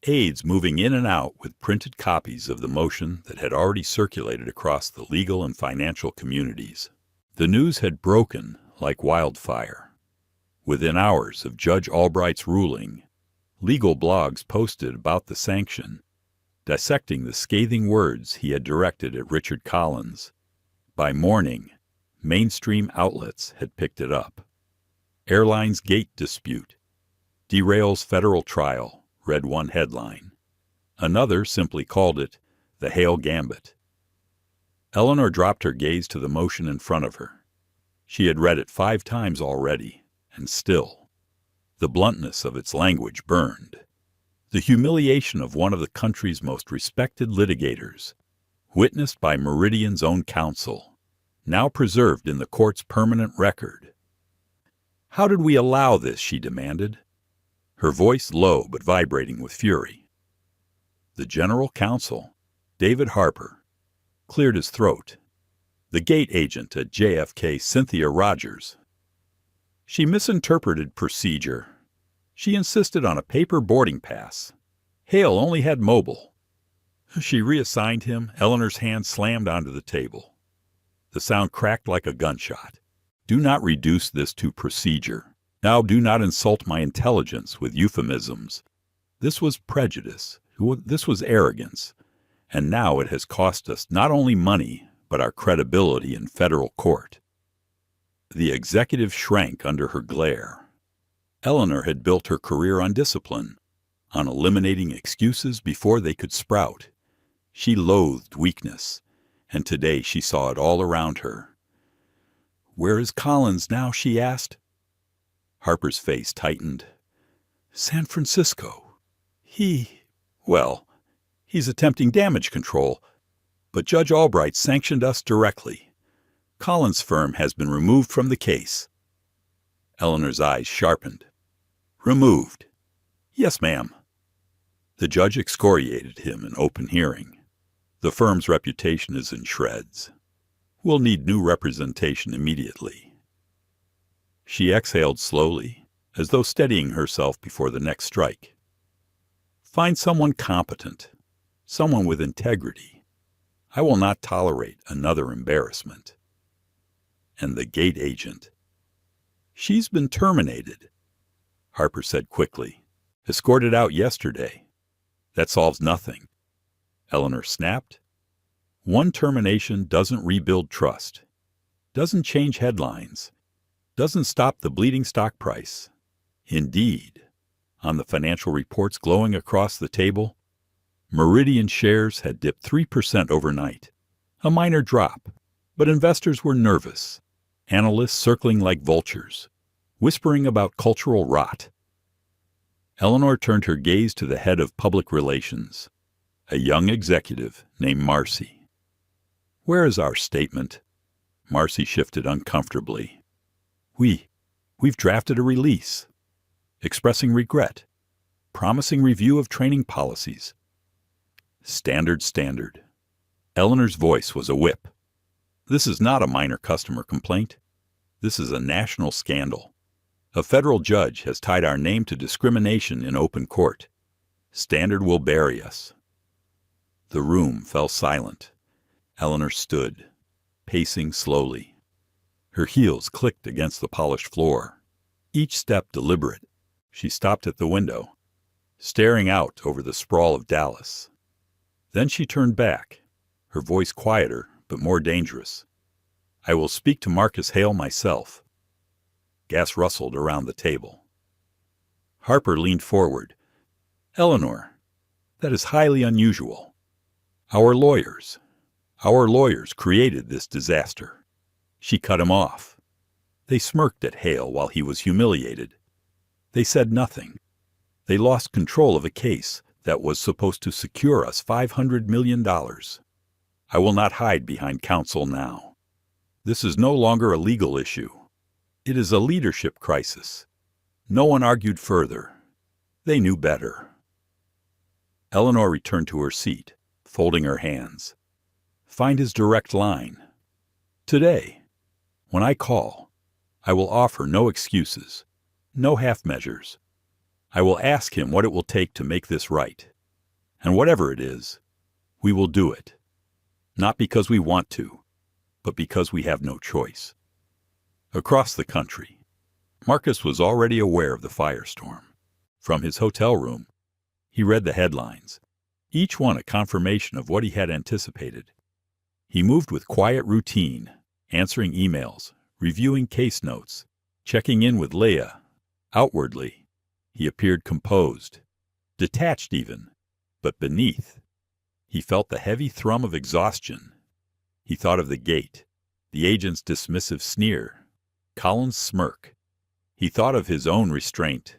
aides moving in and out with printed copies of the motion that had already circulated across the legal and financial communities. The news had broken like wildfire. Within hours of Judge Albright's ruling, legal blogs posted about the sanction, dissecting the scathing words he had directed at Richard Collins. By morning, mainstream outlets had picked it up. Airline's gate dispute derails federal trial, read one headline. Another simply called it the Hale Gambit. Eleanor dropped her gaze to the motion in front of her. She had read it 5 times already, and still, the bluntness of its language burned. The humiliation of one of the country's most respected litigators, witnessed by Meridian's own counsel, now preserved in the court's permanent record. How did we allow this, she demanded, her voice low but vibrating with fury. The general counsel, David Harper, cleared his throat. The gate agent at JFK, Cynthia Rogers. She misinterpreted procedure. She insisted on a paper boarding pass. Hale only had mobile. She reassigned him. Eleanor's hand slammed onto the table. The sound cracked like a gunshot. Do not reduce this to procedure. Now do not insult my intelligence with euphemisms. This was prejudice. This was arrogance. And now it has cost us not only money, but our credibility in federal court. The executive shrank under her glare. Eleanor had built her career on discipline, on eliminating excuses before they could sprout. She loathed weakness, and today she saw it all around her. "Where is Collins now?" she asked. Harper's face tightened. "San Francisco. He's attempting damage control, but Judge Albright sanctioned us directly. Collins' firm has been removed from the case." Eleanor's eyes sharpened. "Removed?" "Yes, ma'am." The judge excoriated him in open hearing. "The firm's reputation is in shreds. We'll need new representation immediately." She exhaled slowly, as though steadying herself before the next strike. "Find someone competent, someone with integrity. I will not tolerate another embarrassment." And the gate agent. "She's been terminated," Harper said quickly. "Escorted out yesterday. That solves nothing." Eleanor snapped. "One termination doesn't rebuild trust, doesn't change headlines, doesn't stop the bleeding stock price. Indeed, on the financial reports glowing across the table, Meridian shares had dipped 3% overnight. A minor drop, but investors were nervous, analysts circling like vultures, whispering about cultural rot. Eleanor turned her gaze to the head of public relations, a young executive named Marcy. "Where is our statement?" Marcy shifted uncomfortably. We've drafted a release, expressing regret, promising review of training policies." Standard. Eleanor's voice was a whip. This is not a minor customer complaint. This is a national scandal. A federal judge has tied our name to discrimination in open court. Standard will bury us. The room fell silent. Eleanor stood, pacing slowly. Her heels clicked against the polished floor, each step deliberate. She stopped at the window, staring out over the sprawl of Dallas. Then she turned back, her voice quieter but more dangerous. I will speak to Marcus Hale myself. Gas rustled around the table. Harper leaned forward. Eleanor, that is highly unusual. Our lawyers created this disaster. She cut him off. They smirked at Hale while he was humiliated. They said nothing. They lost control of a case that was supposed to secure us $500 million. I will not hide behind counsel now. This is no longer a legal issue. It is a leadership crisis. No one argued further. They knew better. Eleanor returned to her seat, folding her hands. Find his direct line. Today, when I call, I will offer no excuses, no half measures. I will ask him what it will take to make this right. And whatever it is, we will do it. Not because we want to, but because we have no choice. Across the country, Marcus was already aware of the firestorm. From his hotel room, he read the headlines, each one a confirmation of what he had anticipated. He moved with quiet routine, answering emails, reviewing case notes, checking in with Leah. Outwardly, he appeared composed, detached even, but beneath, he felt the heavy thrum of exhaustion. He thought of the gate, the agent's dismissive sneer, Colin's smirk. He thought of his own restraint,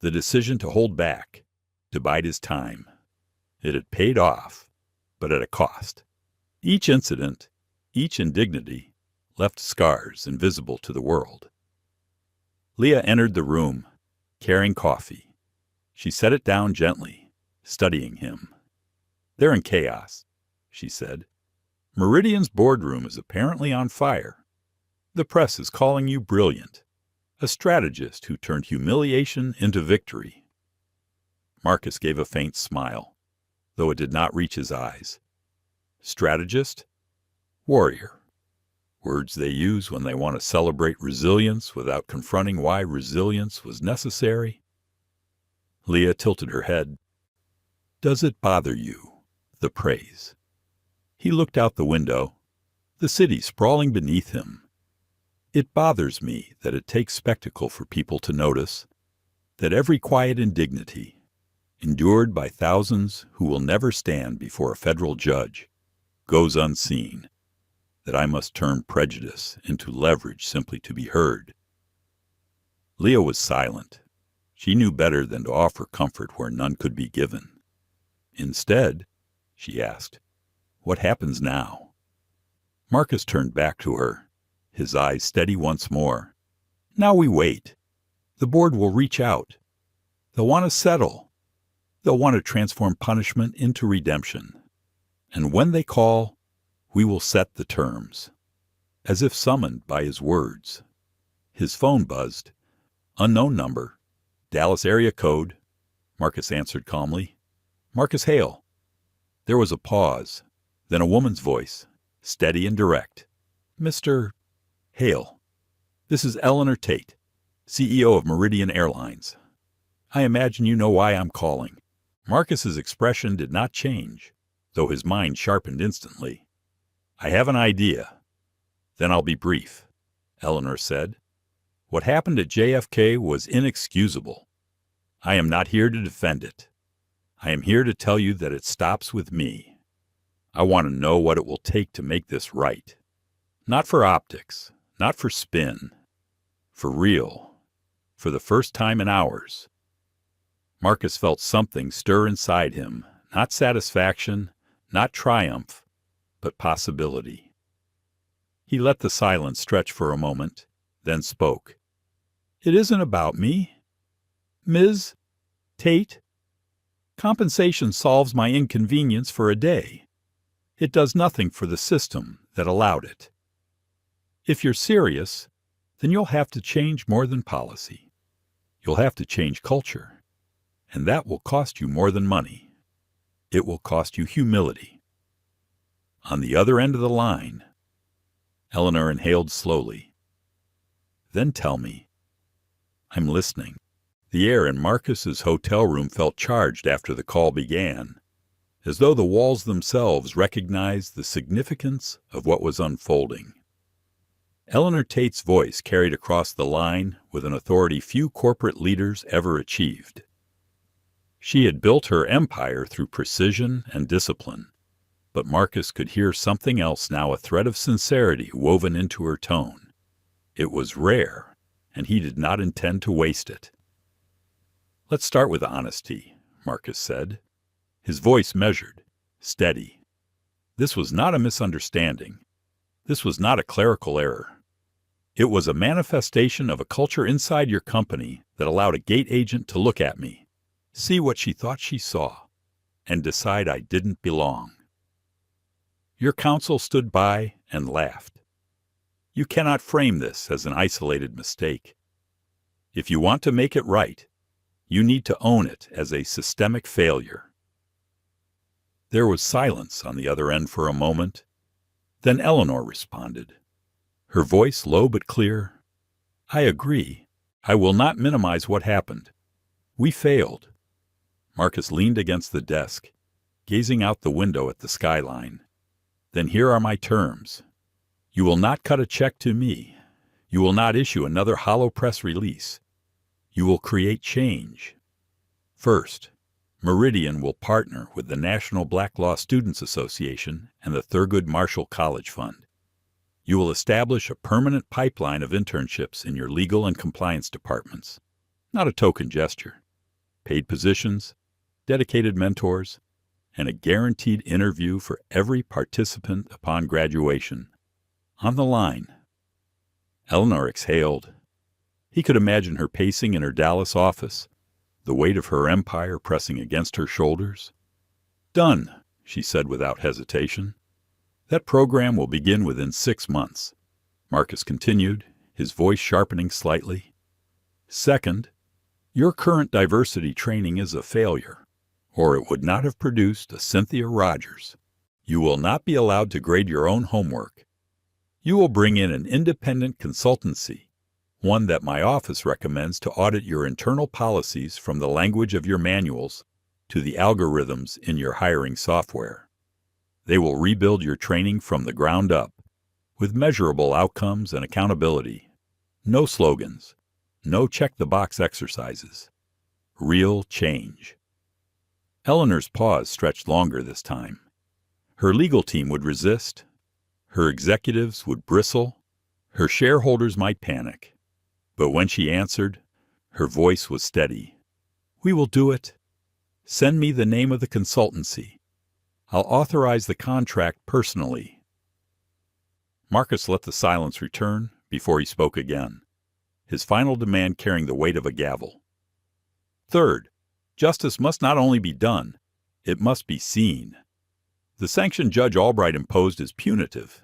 the decision to hold back, to bide his time. It had paid off, but at a cost. Each incident, each indignity, left scars invisible to the world. Leah entered the room, carrying coffee. She set it down gently, studying him. They're in chaos, she said. Meridian's boardroom is apparently on fire. The press is calling you brilliant, a strategist who turned humiliation into victory. Marcus gave a faint smile, though it did not reach his eyes. Strategist? Warrior. Words they use when they want to celebrate resilience without confronting why resilience was necessary. Leah tilted her head. Does it bother you, the praise? He looked out the window, the city sprawling beneath him. It bothers me that it takes spectacle for people to notice, that every quiet indignity, endured by thousands who will never stand before a federal judge, goes unseen, that I must turn prejudice into leverage simply to be heard. Leah was silent. She knew better than to offer comfort where none could be given. Instead, she asked, what happens now? Marcus turned back to her, his eyes steady once more. Now we wait. The board will reach out. They'll want to settle. They'll want to transform punishment into redemption. And when they call, we will set the terms. As if summoned by his words. His phone buzzed. Unknown number. Dallas area code. Marcus answered calmly. Marcus Hale. There was a pause, then a woman's voice, steady and direct. Mr. Hale, this is Eleanor Tate, CEO of Meridian Airlines. I imagine you know why I'm calling. Marcus's expression did not change, though his mind sharpened instantly. I have an idea. Then I'll be brief, Eleanor said. What happened at JFK was inexcusable. I am not here to defend it. I am here to tell you that it stops with me. I want to know what it will take to make this right. Not for optics, not for spin. For real. For the first time in hours. Marcus felt something stir inside him, not satisfaction, not triumph, but possibility. He let the silence stretch for a moment, then spoke. It isn't about me. Ms. Tate, Compensation solves my inconvenience for a day. It does nothing for the system that allowed it. If you're serious, then you'll have to change more than policy. You'll have to change culture. And that will cost you more than money. It will cost you humility. On the other end of the line, Eleanor inhaled slowly. Then tell me. I'm listening. The air in Marcus's hotel room felt charged after the call began, as though the walls themselves recognized the significance of what was unfolding. Eleanor Tate's voice carried across the line with an authority few corporate leaders ever achieved. She had built her empire through precision and discipline, but Marcus could hear something else now, a thread of sincerity woven into her tone. It was rare, and he did not intend to waste it. Let's start with honesty, Marcus said, his voice measured, steady. This was not a misunderstanding. This was not a clerical error. It was a manifestation of a culture inside your company that allowed a gate agent to look at me, see what she thought she saw, and decide I didn't belong. Your counsel stood by and laughed. You cannot frame this as an isolated mistake. If you want to make it right, you need to own it as a systemic failure. There was silence on the other end for a moment. Then Eleanor responded, her voice low but clear. I agree. I will not minimize what happened. We failed. Marcus leaned against the desk, gazing out the window at the skyline. Then here are my terms. You will not cut a check to me. You will not issue another hollow press release. You will create change. First, Meridian will partner with the National Black Law Students Association and the Thurgood Marshall College Fund. You will establish a permanent pipeline of internships in your legal and compliance departments. Not a token gesture. Paid positions, dedicated mentors, and a guaranteed interview for every participant upon graduation. On the line. Eleanor exhaled. He could imagine her pacing in her Dallas office, the weight of her empire pressing against her shoulders. Done, she said without hesitation. That program will begin within 6 months. Marcus continued, his voice sharpening slightly. Second, your current diversity training is a failure, or it would not have produced a Cynthia Rogers. You will not be allowed to grade your own homework. You will bring in an independent consultancy, one that my office recommends to audit your internal policies from the language of your manuals to the algorithms in your hiring software. They will rebuild your training from the ground up, with measurable outcomes and accountability. No slogans, no check-the-box exercises. Real change. Eleanor's pause stretched longer this time. Her legal team would resist. Her executives would bristle. Her shareholders might panic. But when she answered, her voice was steady. We will do it. Send me the name of the consultancy. I'll authorize the contract personally. Marcus let the silence return before he spoke again, his final demand carrying the weight of a gavel. Third, justice must not only be done, it must be seen. The sanction Judge Albright imposed is punitive.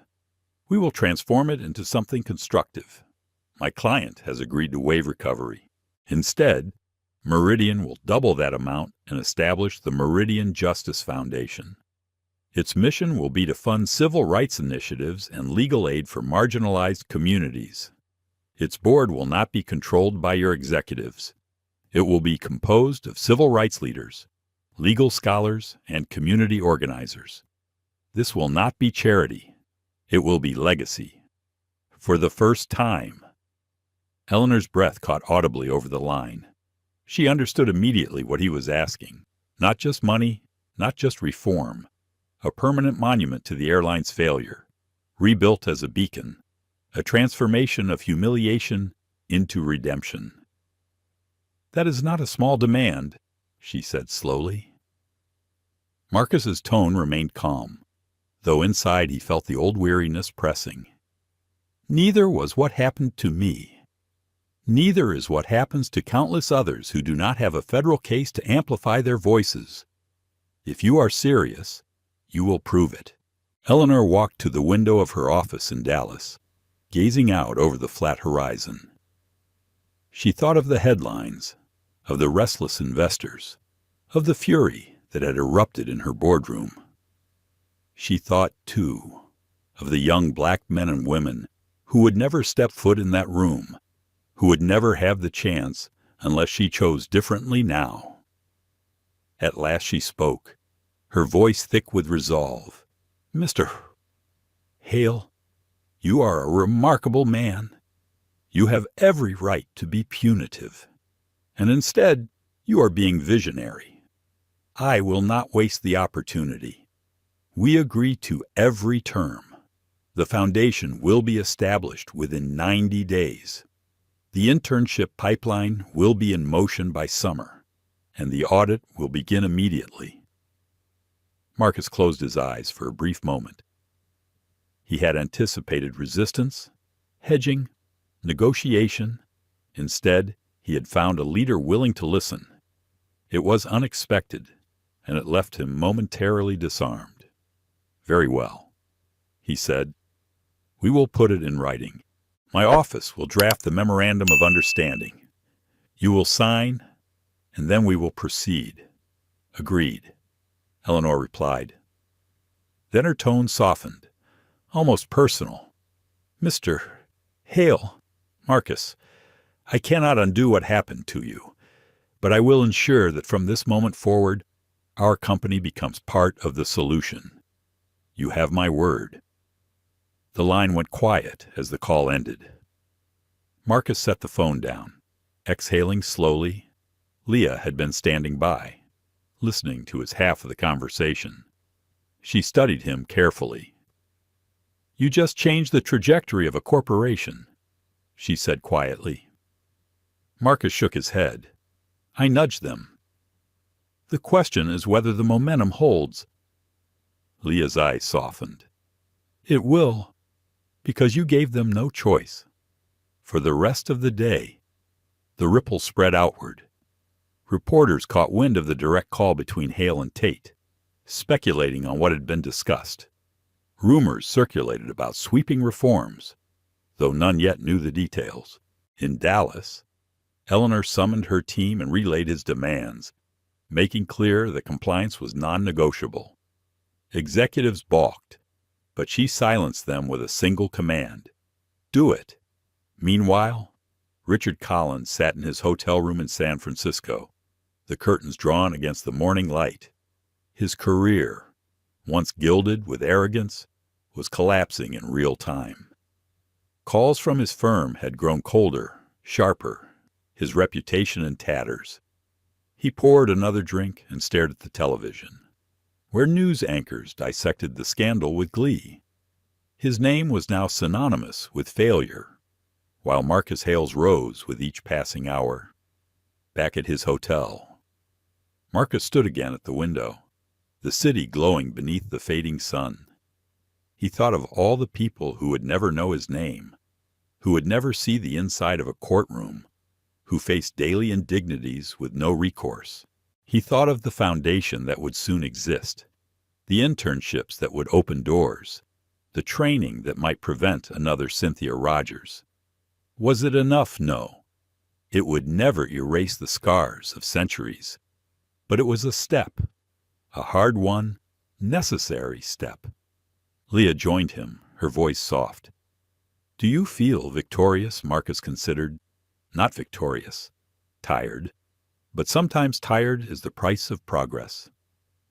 We will transform it into something constructive. My client has agreed to waive recovery. Instead, Meridian will double that amount and establish the Meridian Justice Foundation. Its mission will be to fund civil rights initiatives and legal aid for marginalized communities. Its board will not be controlled by your executives. It will be composed of civil rights leaders, legal scholars, and community organizers. This will not be charity. It will be legacy. For the first time. Eleanor's breath caught audibly over the line. She understood immediately what he was asking. Not just money, not just reform. A permanent monument to the airline's failure, rebuilt as a beacon, a transformation of humiliation into redemption. That is not a small demand, she said slowly. Marcus's tone remained calm, though inside he felt the old weariness pressing. Neither was what happened to me. Neither is what happens to countless others who do not have a federal case to amplify their voices. If you are serious, you will prove it. Eleanor walked to the window of her office in Dallas, gazing out over the flat horizon. She thought of the headlines, of the restless investors, of the fury that had erupted in her boardroom. She thought, too, of the young black men and women who would never step foot in that room, who would never have the chance unless she chose differently now. At last she spoke, her voice thick with resolve. "Mr. Hale, you are a remarkable man. You have every right to be punitive, and instead you are being visionary. I will not waste the opportunity. We agree to every term. The foundation will be established within 90 days. The internship pipeline will be in motion by summer, and the audit will begin immediately." Marcus closed his eyes for a brief moment. He had anticipated resistance, hedging, negotiation. Instead, he had found a leader willing to listen. It was unexpected, and it left him momentarily disarmed. "Very well," he said. "We will put it in writing. My office will draft the memorandum of understanding. You will sign, and then we will proceed." "Agreed," Eleanor replied. Then her tone softened, almost personal. "Mr. Hale, Marcus, I cannot undo what happened to you, but I will ensure that from this moment forward, our company becomes part of the solution. You have my word." The line went quiet as the call ended. Marcus set the phone down, exhaling slowly. Leah had been standing by, listening to his half of the conversation. She studied him carefully. "You just changed the trajectory of a corporation," she said quietly. Marcus shook his head. "I nudged them. The question is whether the momentum holds." Leah's eyes softened. "It will, because you gave them no choice." For the rest of the day, the ripple spread outward. Reporters caught wind of the direct call between Hale and Tate, speculating on what had been discussed. Rumors circulated about sweeping reforms, though none yet knew the details. In Dallas, Eleanor summoned her team and relayed his demands, making clear that compliance was non-negotiable. Executives balked, but she silenced them with a single command: "Do it." Meanwhile, Richard Collins sat in his hotel room in San Francisco, the curtains drawn against the morning light. His career, once gilded with arrogance, was collapsing in real time. Calls from his firm had grown colder, sharper, his reputation in tatters. He poured another drink and stared at the television, where news anchors dissected the scandal with glee. His name was now synonymous with failure, while Marcus Hale's rose with each passing hour. Back at his hotel, Marcus stood again at the window, the city glowing beneath the fading sun. He thought of all the people who would never know his name, who would never see the inside of a courtroom, who faced daily indignities with no recourse. He thought of the foundation that would soon exist, the internships that would open doors, the training that might prevent another Cynthia Rogers. Was it enough? No. It would never erase the scars of centuries. But it was a step, a hard one, necessary step. Leah joined him, her voice soft. "Do you feel victorious?" Marcus considered. "Not victorious. Tired. But sometimes tired is the price of progress."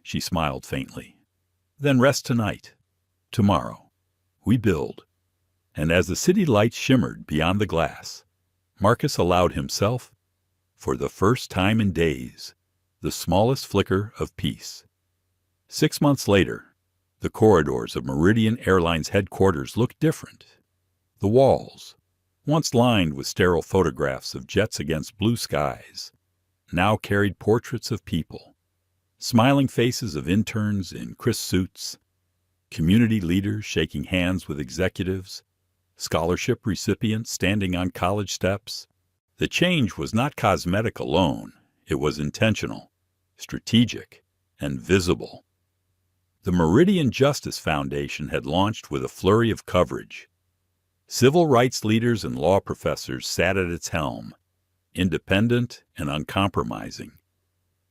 She smiled faintly. "Then rest tonight. Tomorrow, we build." And as the city lights shimmered beyond the glass, Marcus allowed himself, for the first time in days, the smallest flicker of peace. 6 months later, the corridors of Meridian Airlines headquarters looked different. The walls, once lined with sterile photographs of jets against blue skies, now carried portraits of people, smiling faces of interns in crisp suits, community leaders shaking hands with executives, scholarship recipients standing on college steps, The change was not cosmetic alone. It was intentional, strategic, and visible. The Meridian Justice Foundation had launched with a flurry of coverage. Civil rights leaders and law professors sat at its helm, independent and uncompromising.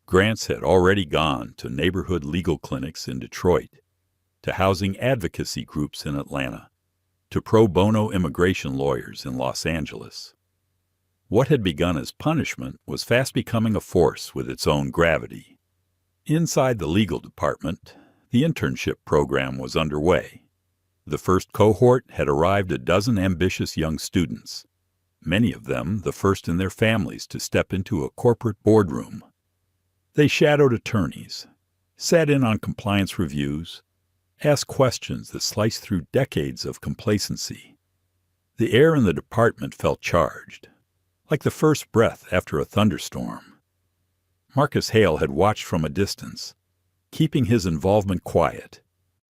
Grants had already gone to neighborhood legal clinics in Detroit, to housing advocacy groups in Atlanta, to pro bono immigration lawyers in Los Angeles. What had begun as punishment was fast becoming a force with its own gravity. Inside the legal department, the internship program was underway. The first cohort had arrived a dozen ambitious young students, many of them the first in their families to step into a corporate boardroom. They shadowed attorneys, sat in on compliance reviews, asked questions that sliced through decades of complacency. The air in the department felt charged, like the first breath after a thunderstorm. Marcus Hale had watched from a distance, keeping his involvement quiet.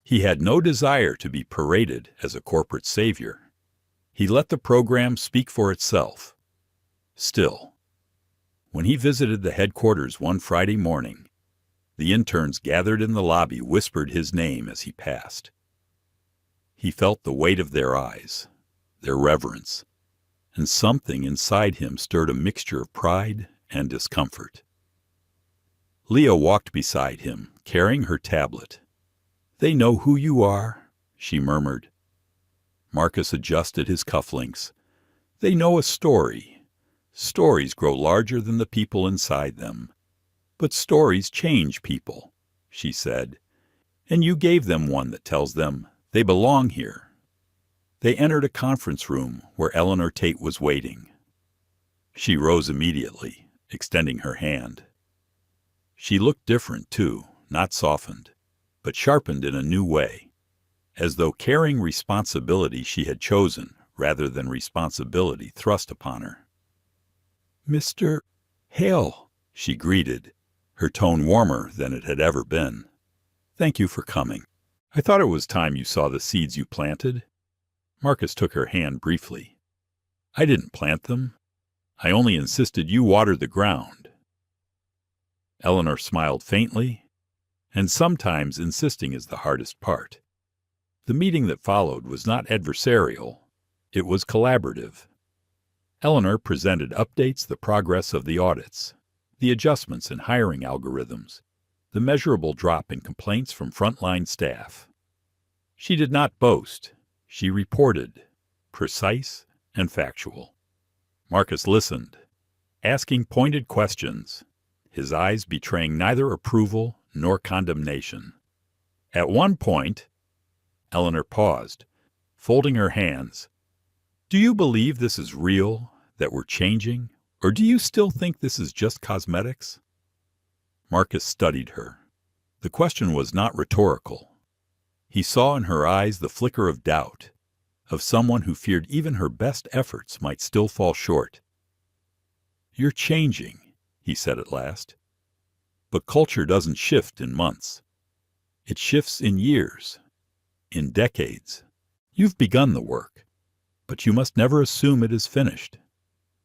He had no desire to be paraded as a corporate savior. He let the program speak for itself. Still, when he visited the headquarters one Friday morning, the interns gathered in the lobby whispered his name as he passed. He felt the weight of their eyes, their reverence, and something inside him stirred a mixture of pride and discomfort. Leah walked beside him, carrying her tablet. "They know who you are," she murmured. Marcus adjusted his cufflinks. "They know a story. Stories grow larger than the people inside them. But stories change people," she said, "and you gave them one that tells them they belong here." They entered a conference room where Eleanor Tate was waiting. She rose immediately, extending her hand. She looked different, too, not softened, but sharpened in a new way, as though carrying responsibility she had chosen rather than responsibility thrust upon her. "Mr. Hale," she greeted, her tone warmer than it had ever been. "Thank you for coming. I thought it was time you saw the seeds you planted." Marcus took her hand briefly. "I didn't plant them. I only insisted you water the ground." Eleanor smiled faintly, and sometimes insisting is the hardest part. The meeting that followed was not adversarial. It was collaborative. Eleanor presented updates, the progress of the audits, the adjustments in hiring algorithms, the measurable drop in complaints from frontline staff. She did not boast. She reported, precise and factual. Marcus listened, asking pointed questions, his eyes betraying neither approval nor condemnation. At one point, Eleanor paused, folding her hands. "Do you believe this is real, that we're changing, or do you still think this is just cosmetics?" Marcus studied her. The question was not rhetorical. He saw in her eyes the flicker of doubt, of someone who feared even her best efforts might still fall short. "You're changing," he said at last. "But culture doesn't shift in months. It shifts in years, in decades. You've begun the work, but you must never assume it is finished.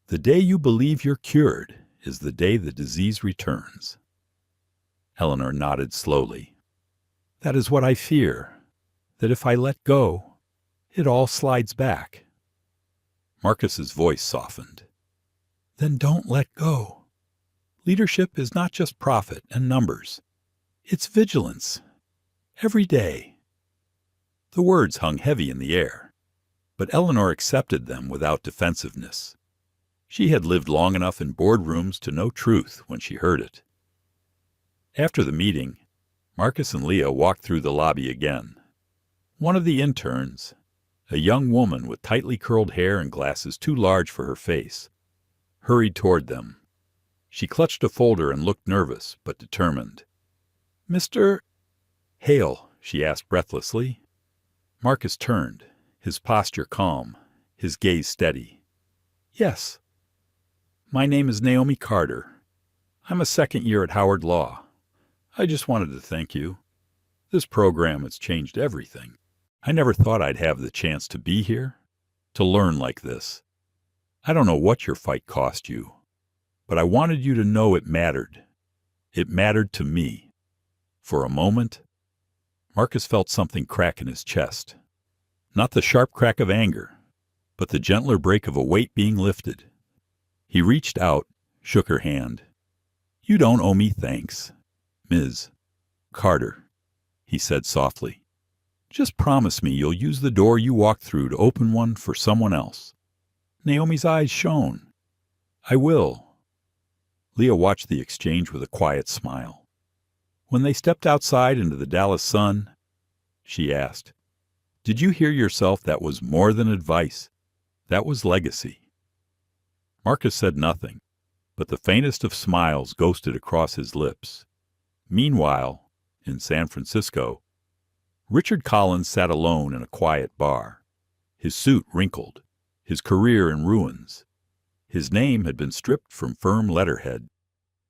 The day you believe you're cured is the day the disease returns." Eleanor nodded slowly. "That is what I fear, that if I let go, it all slides back." Marcus's voice softened. "Then don't let go. Leadership is not just profit and numbers. It's vigilance. Every day." The words hung heavy in the air, but Eleanor accepted them without defensiveness. She had lived long enough in boardrooms to know truth when she heard it. After the meeting, Marcus and Leah walked through the lobby again. One of the interns, a young woman with tightly curled hair and glasses too large for her face, hurried toward them. She clutched a folder and looked nervous but determined. "Mr. Hale?" she asked breathlessly. Marcus turned, his posture calm, his gaze steady. "Yes. My name is Naomi Carter. I'm a second year at Howard Law. I just wanted to thank you. This program has changed everything. I never thought I'd have the chance to be here, to learn like this. I don't know what your fight cost you, but I wanted you to know it mattered. It mattered to me. For a moment, Marcus felt something crack in his chest. Not the sharp crack of anger, but the gentler break of a weight being lifted. He reached out, shook her hand. You don't owe me thanks, Ms. Carter, he said softly. Just promise me you'll use the door you walked through to open one for someone else. Naomi's eyes shone. I will. Leah watched the exchange with a quiet smile. When they stepped outside into the Dallas sun, she asked, Did you hear yourself? That was more than advice. That was legacy. Marcus said nothing, but the faintest of smiles ghosted across his lips. Meanwhile, in San Francisco, Richard Collins sat alone in a quiet bar, his suit wrinkled, his career in ruins. His name had been stripped from firm letterhead,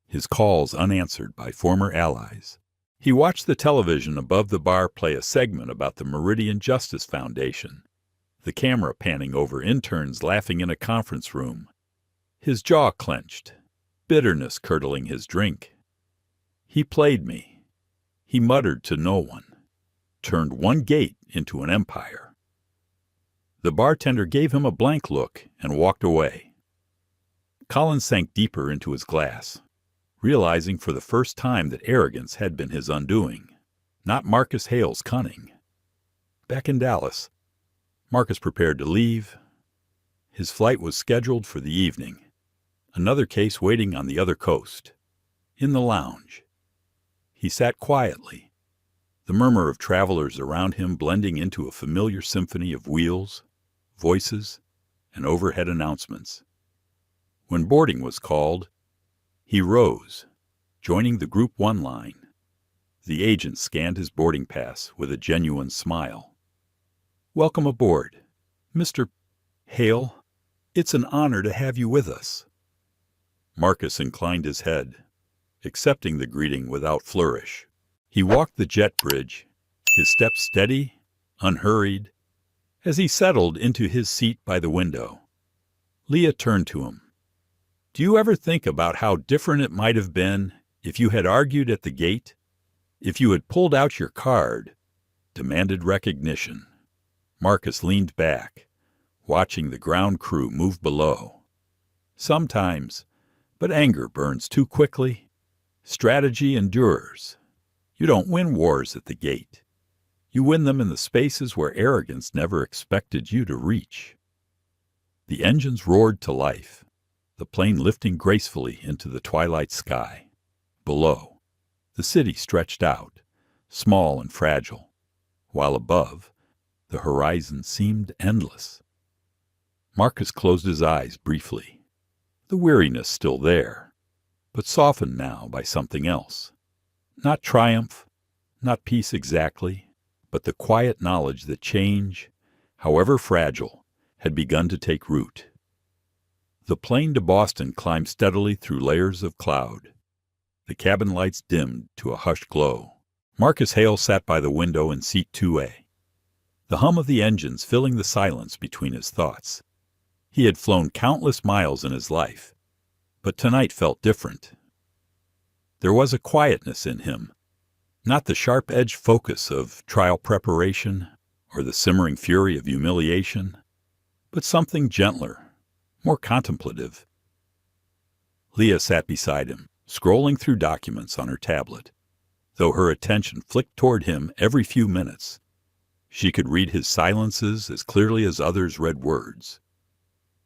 his calls unanswered by former allies. He watched the television above the bar play a segment about the Meridian Justice Foundation, the camera panning over interns laughing in a conference room. His jaw clenched, bitterness curdling his drink. He played me. He muttered to no one, turned one gate into an empire. The bartender gave him a blank look and walked away. Collins sank deeper into his glass, realizing for the first time that arrogance had been his undoing, not Marcus Hale's cunning. Back in Dallas, Marcus prepared to leave. His flight was scheduled for the evening, another case waiting on the other coast. In the lounge, he sat quietly, the murmur of travelers around him blending into a familiar symphony of wheels, voices, and overhead announcements. When boarding was called, he rose, joining the Group 1 line. The agent scanned his boarding pass with a genuine smile. Welcome aboard, Mr. Hale. It's an honor to have you with us. Marcus inclined his head, accepting the greeting without flourish. He walked the jet bridge, his steps steady, unhurried. As he settled into his seat by the window, Leah turned to him. Do you ever think about how different it might have been if you had argued at the gate? If you had pulled out your card, demanded recognition? Marcus leaned back, watching the ground crew move below. Sometimes, but anger burns too quickly. Strategy endures. You don't win wars at the gate. You win them in the spaces where arrogance never expected you to reach. The engines roared to life, the plane lifting gracefully into the twilight sky. Below, the city stretched out, small and fragile, while above, the horizon seemed endless. Marcus closed his eyes briefly, the weariness still there, but softened now by something else. Not triumph, not peace exactly, but the quiet knowledge that change, however fragile, had begun to take root. The plane to Boston climbed steadily through layers of cloud. The cabin lights dimmed to a hushed glow. Marcus Hale sat by the window in seat 2A, the hum of the engines filling the silence between his thoughts. He had flown countless miles in his life, but tonight felt different. There was a quietness in him, not the sharp-edged focus of trial preparation or the simmering fury of humiliation, but something gentler, more contemplative. Leah sat beside him, scrolling through documents on her tablet. Though her attention flicked toward him every few minutes, she could read his silences as clearly as others read words.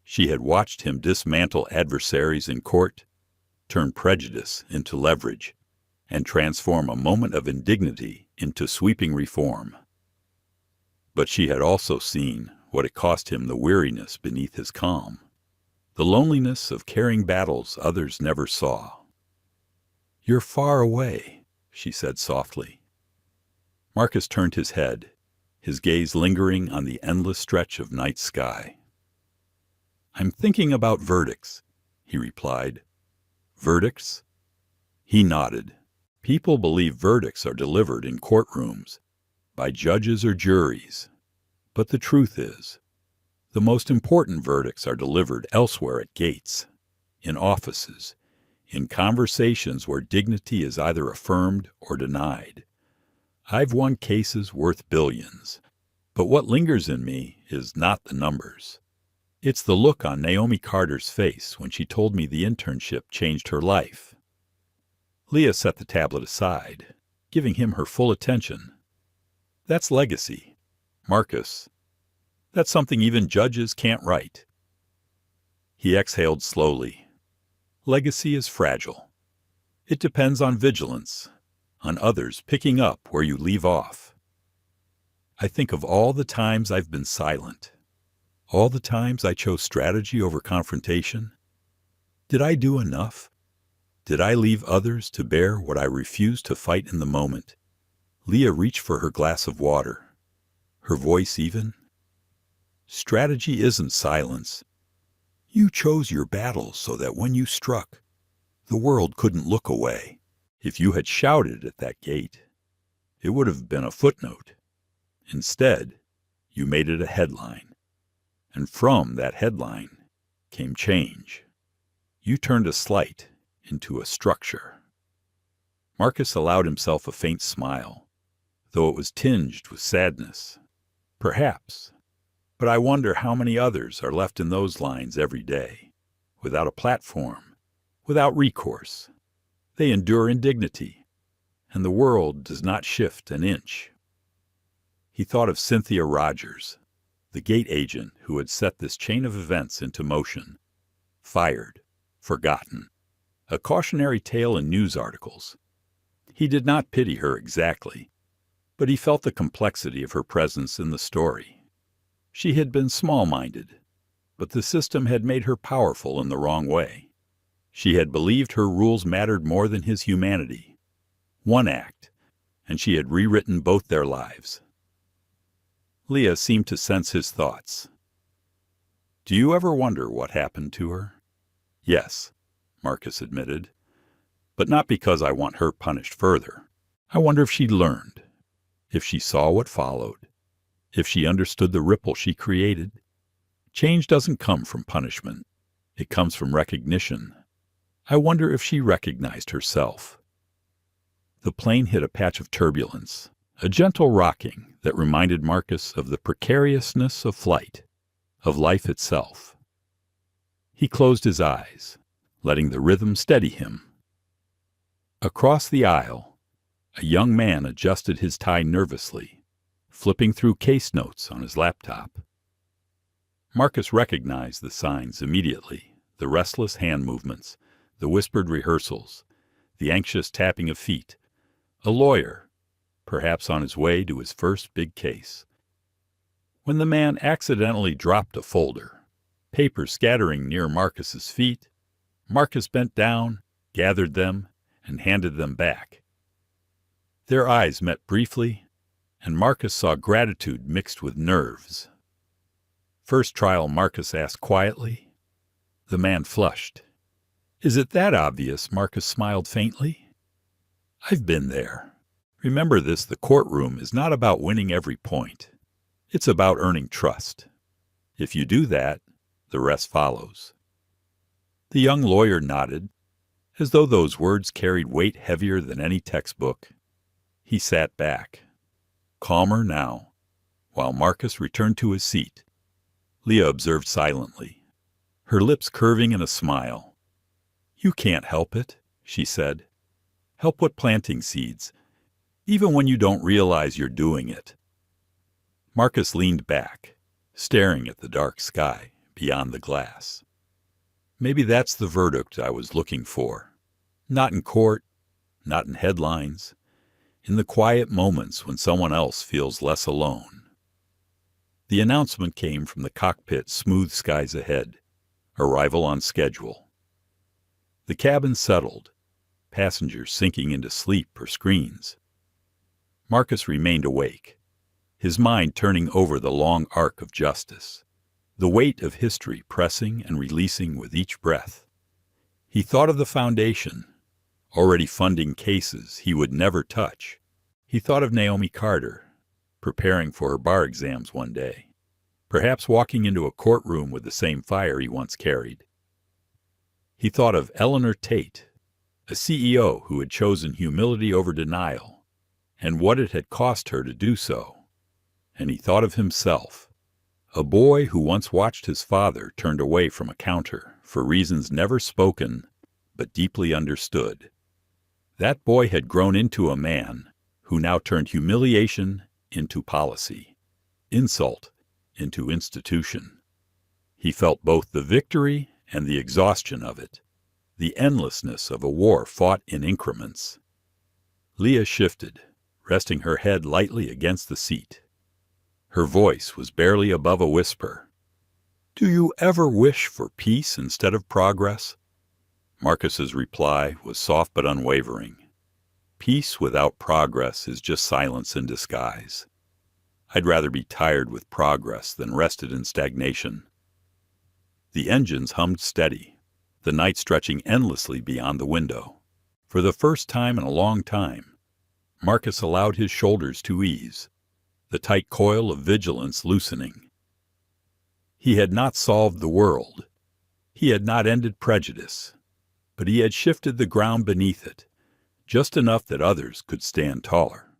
She had watched him dismantle adversaries in court, turn prejudice into leverage, and transform a moment of indignity into sweeping reform. But she had also seen what it cost him, the weariness beneath his calm, the loneliness of carrying battles others never saw. "You're far away," she said softly. Marcus turned his head, his gaze lingering on the endless stretch of night sky. "I'm thinking about verdicts," he replied. "Verdicts?" He nodded. People believe verdicts are delivered in courtrooms, by judges or juries. But the truth is, The most important verdicts are delivered elsewhere at gates, in offices, in conversations where dignity is either affirmed or denied. I've won cases worth billions, but what lingers in me is not the numbers. It's the look on Naomi Carter's face when she told me the internship changed her life. Leah set the tablet aside, giving him her full attention. That's legacy, Marcus. That's something even judges can't write. He exhaled slowly. Legacy is fragile. It depends on vigilance, on others picking up where you leave off. I think of all the times I've been silent, all the times I chose strategy over confrontation. Did I do enough? Did I leave others to bear what I refused to fight in the moment? Leah reached for her glass of water, her voice even. Strategy isn't silence. You chose your battles so that when you struck, the world couldn't look away. If you had shouted at that gate, it would have been a footnote. Instead, you made it a headline. And from that headline came change. You turned a slight into a structure. Marcus allowed himself a faint smile, though it was tinged with sadness. Perhaps. But I wonder how many others are left in those lines every day, without a platform, without recourse. They endure indignity, and the world does not shift an inch. He thought of Cynthia Rogers, the gate agent who had set this chain of events into motion. Fired, forgotten, a cautionary tale in news articles. He did not pity her exactly, but he felt the complexity of her presence in the story. She had been small-minded, but the system had made her powerful in the wrong way. She had believed her rules mattered more than his humanity. One act, and she had rewritten both their lives. Leah seemed to sense his thoughts. Do you ever wonder what happened to her? Yes, Marcus admitted, but not because I want her punished further. I wonder if she learned, if she saw what followed, if she understood the ripple she created. Change doesn't come from punishment. It comes from recognition. I wonder if she recognized herself. The plane hit a patch of turbulence, a gentle rocking that reminded Marcus of the precariousness of flight, of life itself. He closed his eyes, letting the rhythm steady him. Across the aisle, a young man adjusted his tie nervously, flipping through case notes on his laptop. Marcus recognized the signs immediately, the restless hand movements, the whispered rehearsals, the anxious tapping of feet. A lawyer, perhaps on his way to his first big case. When the man accidentally dropped a folder, paper scattering near Marcus's feet, Marcus bent down, gathered them, and handed them back. Their eyes met briefly, and Marcus saw gratitude mixed with nerves. First trial, Marcus asked quietly. The man flushed. Is it that obvious? Marcus smiled faintly. I've been there. Remember this, the courtroom is not about winning every point. It's about earning trust. If you do that, the rest follows. The young lawyer nodded, as though those words carried weight heavier than any textbook. He sat back, calmer now, while Marcus returned to his seat. Leah observed silently, her lips curving in a smile. You can't help it, she said. Help but planting seeds, even when you don't realize you're doing it. Marcus leaned back, staring at the dark sky beyond the glass. Maybe that's the verdict I was looking for. Not in court, not in headlines, in the quiet moments when someone else feels less alone. The announcement came from the cockpit, smooth skies ahead, arrival on schedule. The cabin settled, passengers sinking into sleep or screens. Marcus remained awake, his mind turning over the long arc of justice, the weight of history pressing and releasing with each breath. He thought of the foundation, already funding cases he would never touch. He thought of Naomi Carter, preparing for her bar exams one day. perhaps walking into a courtroom with the same fire he once carried. He thought of Eleanor Tate, a CEO who had chosen humility over denial, and what it had cost her to do so. And he thought of himself, a boy who once watched his father turned away from a counter for reasons never spoken but deeply understood. That boy had grown into a man who now turned humiliation into policy, insult into institution. He felt both the victory and the exhaustion of it, the endlessness of a war fought in increments. Leah shifted, resting her head lightly against the seat. Her voice was barely above a whisper. "Do you ever wish for peace instead of progress?" Marcus's reply was soft but unwavering. "Peace without progress is just silence in disguise. I'd rather be tired with progress than rested in stagnation." The engines hummed steady, the night stretching endlessly beyond the window. For the first time in a long time, Marcus allowed his shoulders to ease, the tight coil of vigilance loosening. He had not solved the world. He had not ended prejudice, but he had shifted the ground beneath it, just enough that others could stand taller.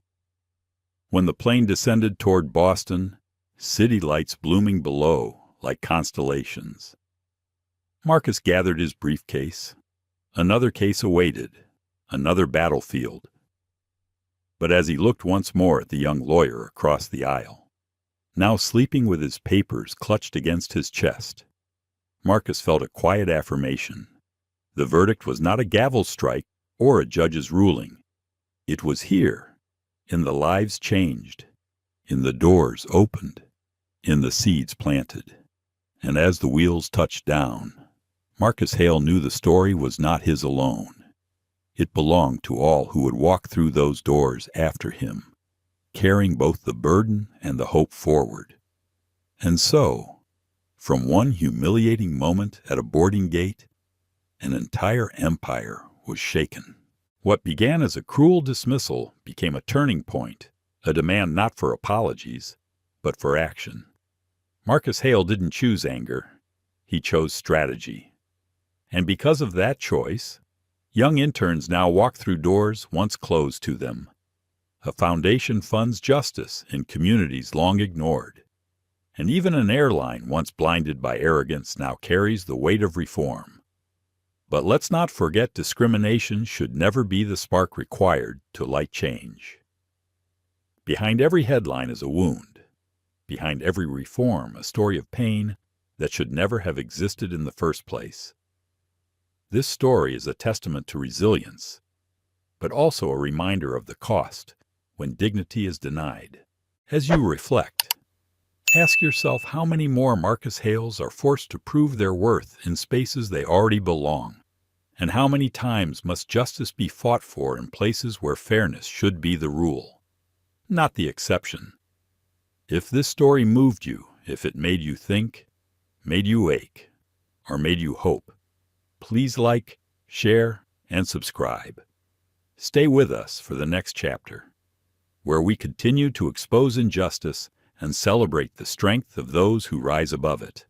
When the plane descended toward Boston, city lights blooming below like constellations, Marcus gathered his briefcase. Another case awaited, another battlefield. But as he looked once more at the young lawyer across the aisle, now sleeping with his papers clutched against his chest, Marcus felt a quiet affirmation. The verdict was not a gavel strike or a judge's ruling. It was here, in the lives changed, in the doors opened, in the seeds planted. And as the wheels touched down, Marcus Hale knew the story was not his alone. It belonged to all who would walk through those doors after him, carrying both the burden and the hope forward. And so, from one humiliating moment at a boarding gate, an entire empire was shaken. What began as a cruel dismissal became a turning point, a demand not for apologies, but for action. Marcus Hale didn't choose anger. He chose strategy. And because of that choice, young interns now walk through doors once closed to them. A foundation funds justice in communities long ignored. And even an airline once blinded by arrogance now carries the weight of reform. But let's not forget discrimination should never be the spark required to light change. Behind every headline is a wound. Behind every reform, a story of pain that should never have existed in the first place. This story is a testament to resilience, but also a reminder of the cost when dignity is denied. As you reflect, ask yourself how many more Marcus Hales are forced to prove their worth in spaces they already belong, and how many times must justice be fought for in places where fairness should be the rule, not the exception. If this story moved you, if it made you think, made you ache, or made you hope, please like, share, and subscribe. Stay with us for the next chapter, where we continue to expose injustice and celebrate the strength of those who rise above it.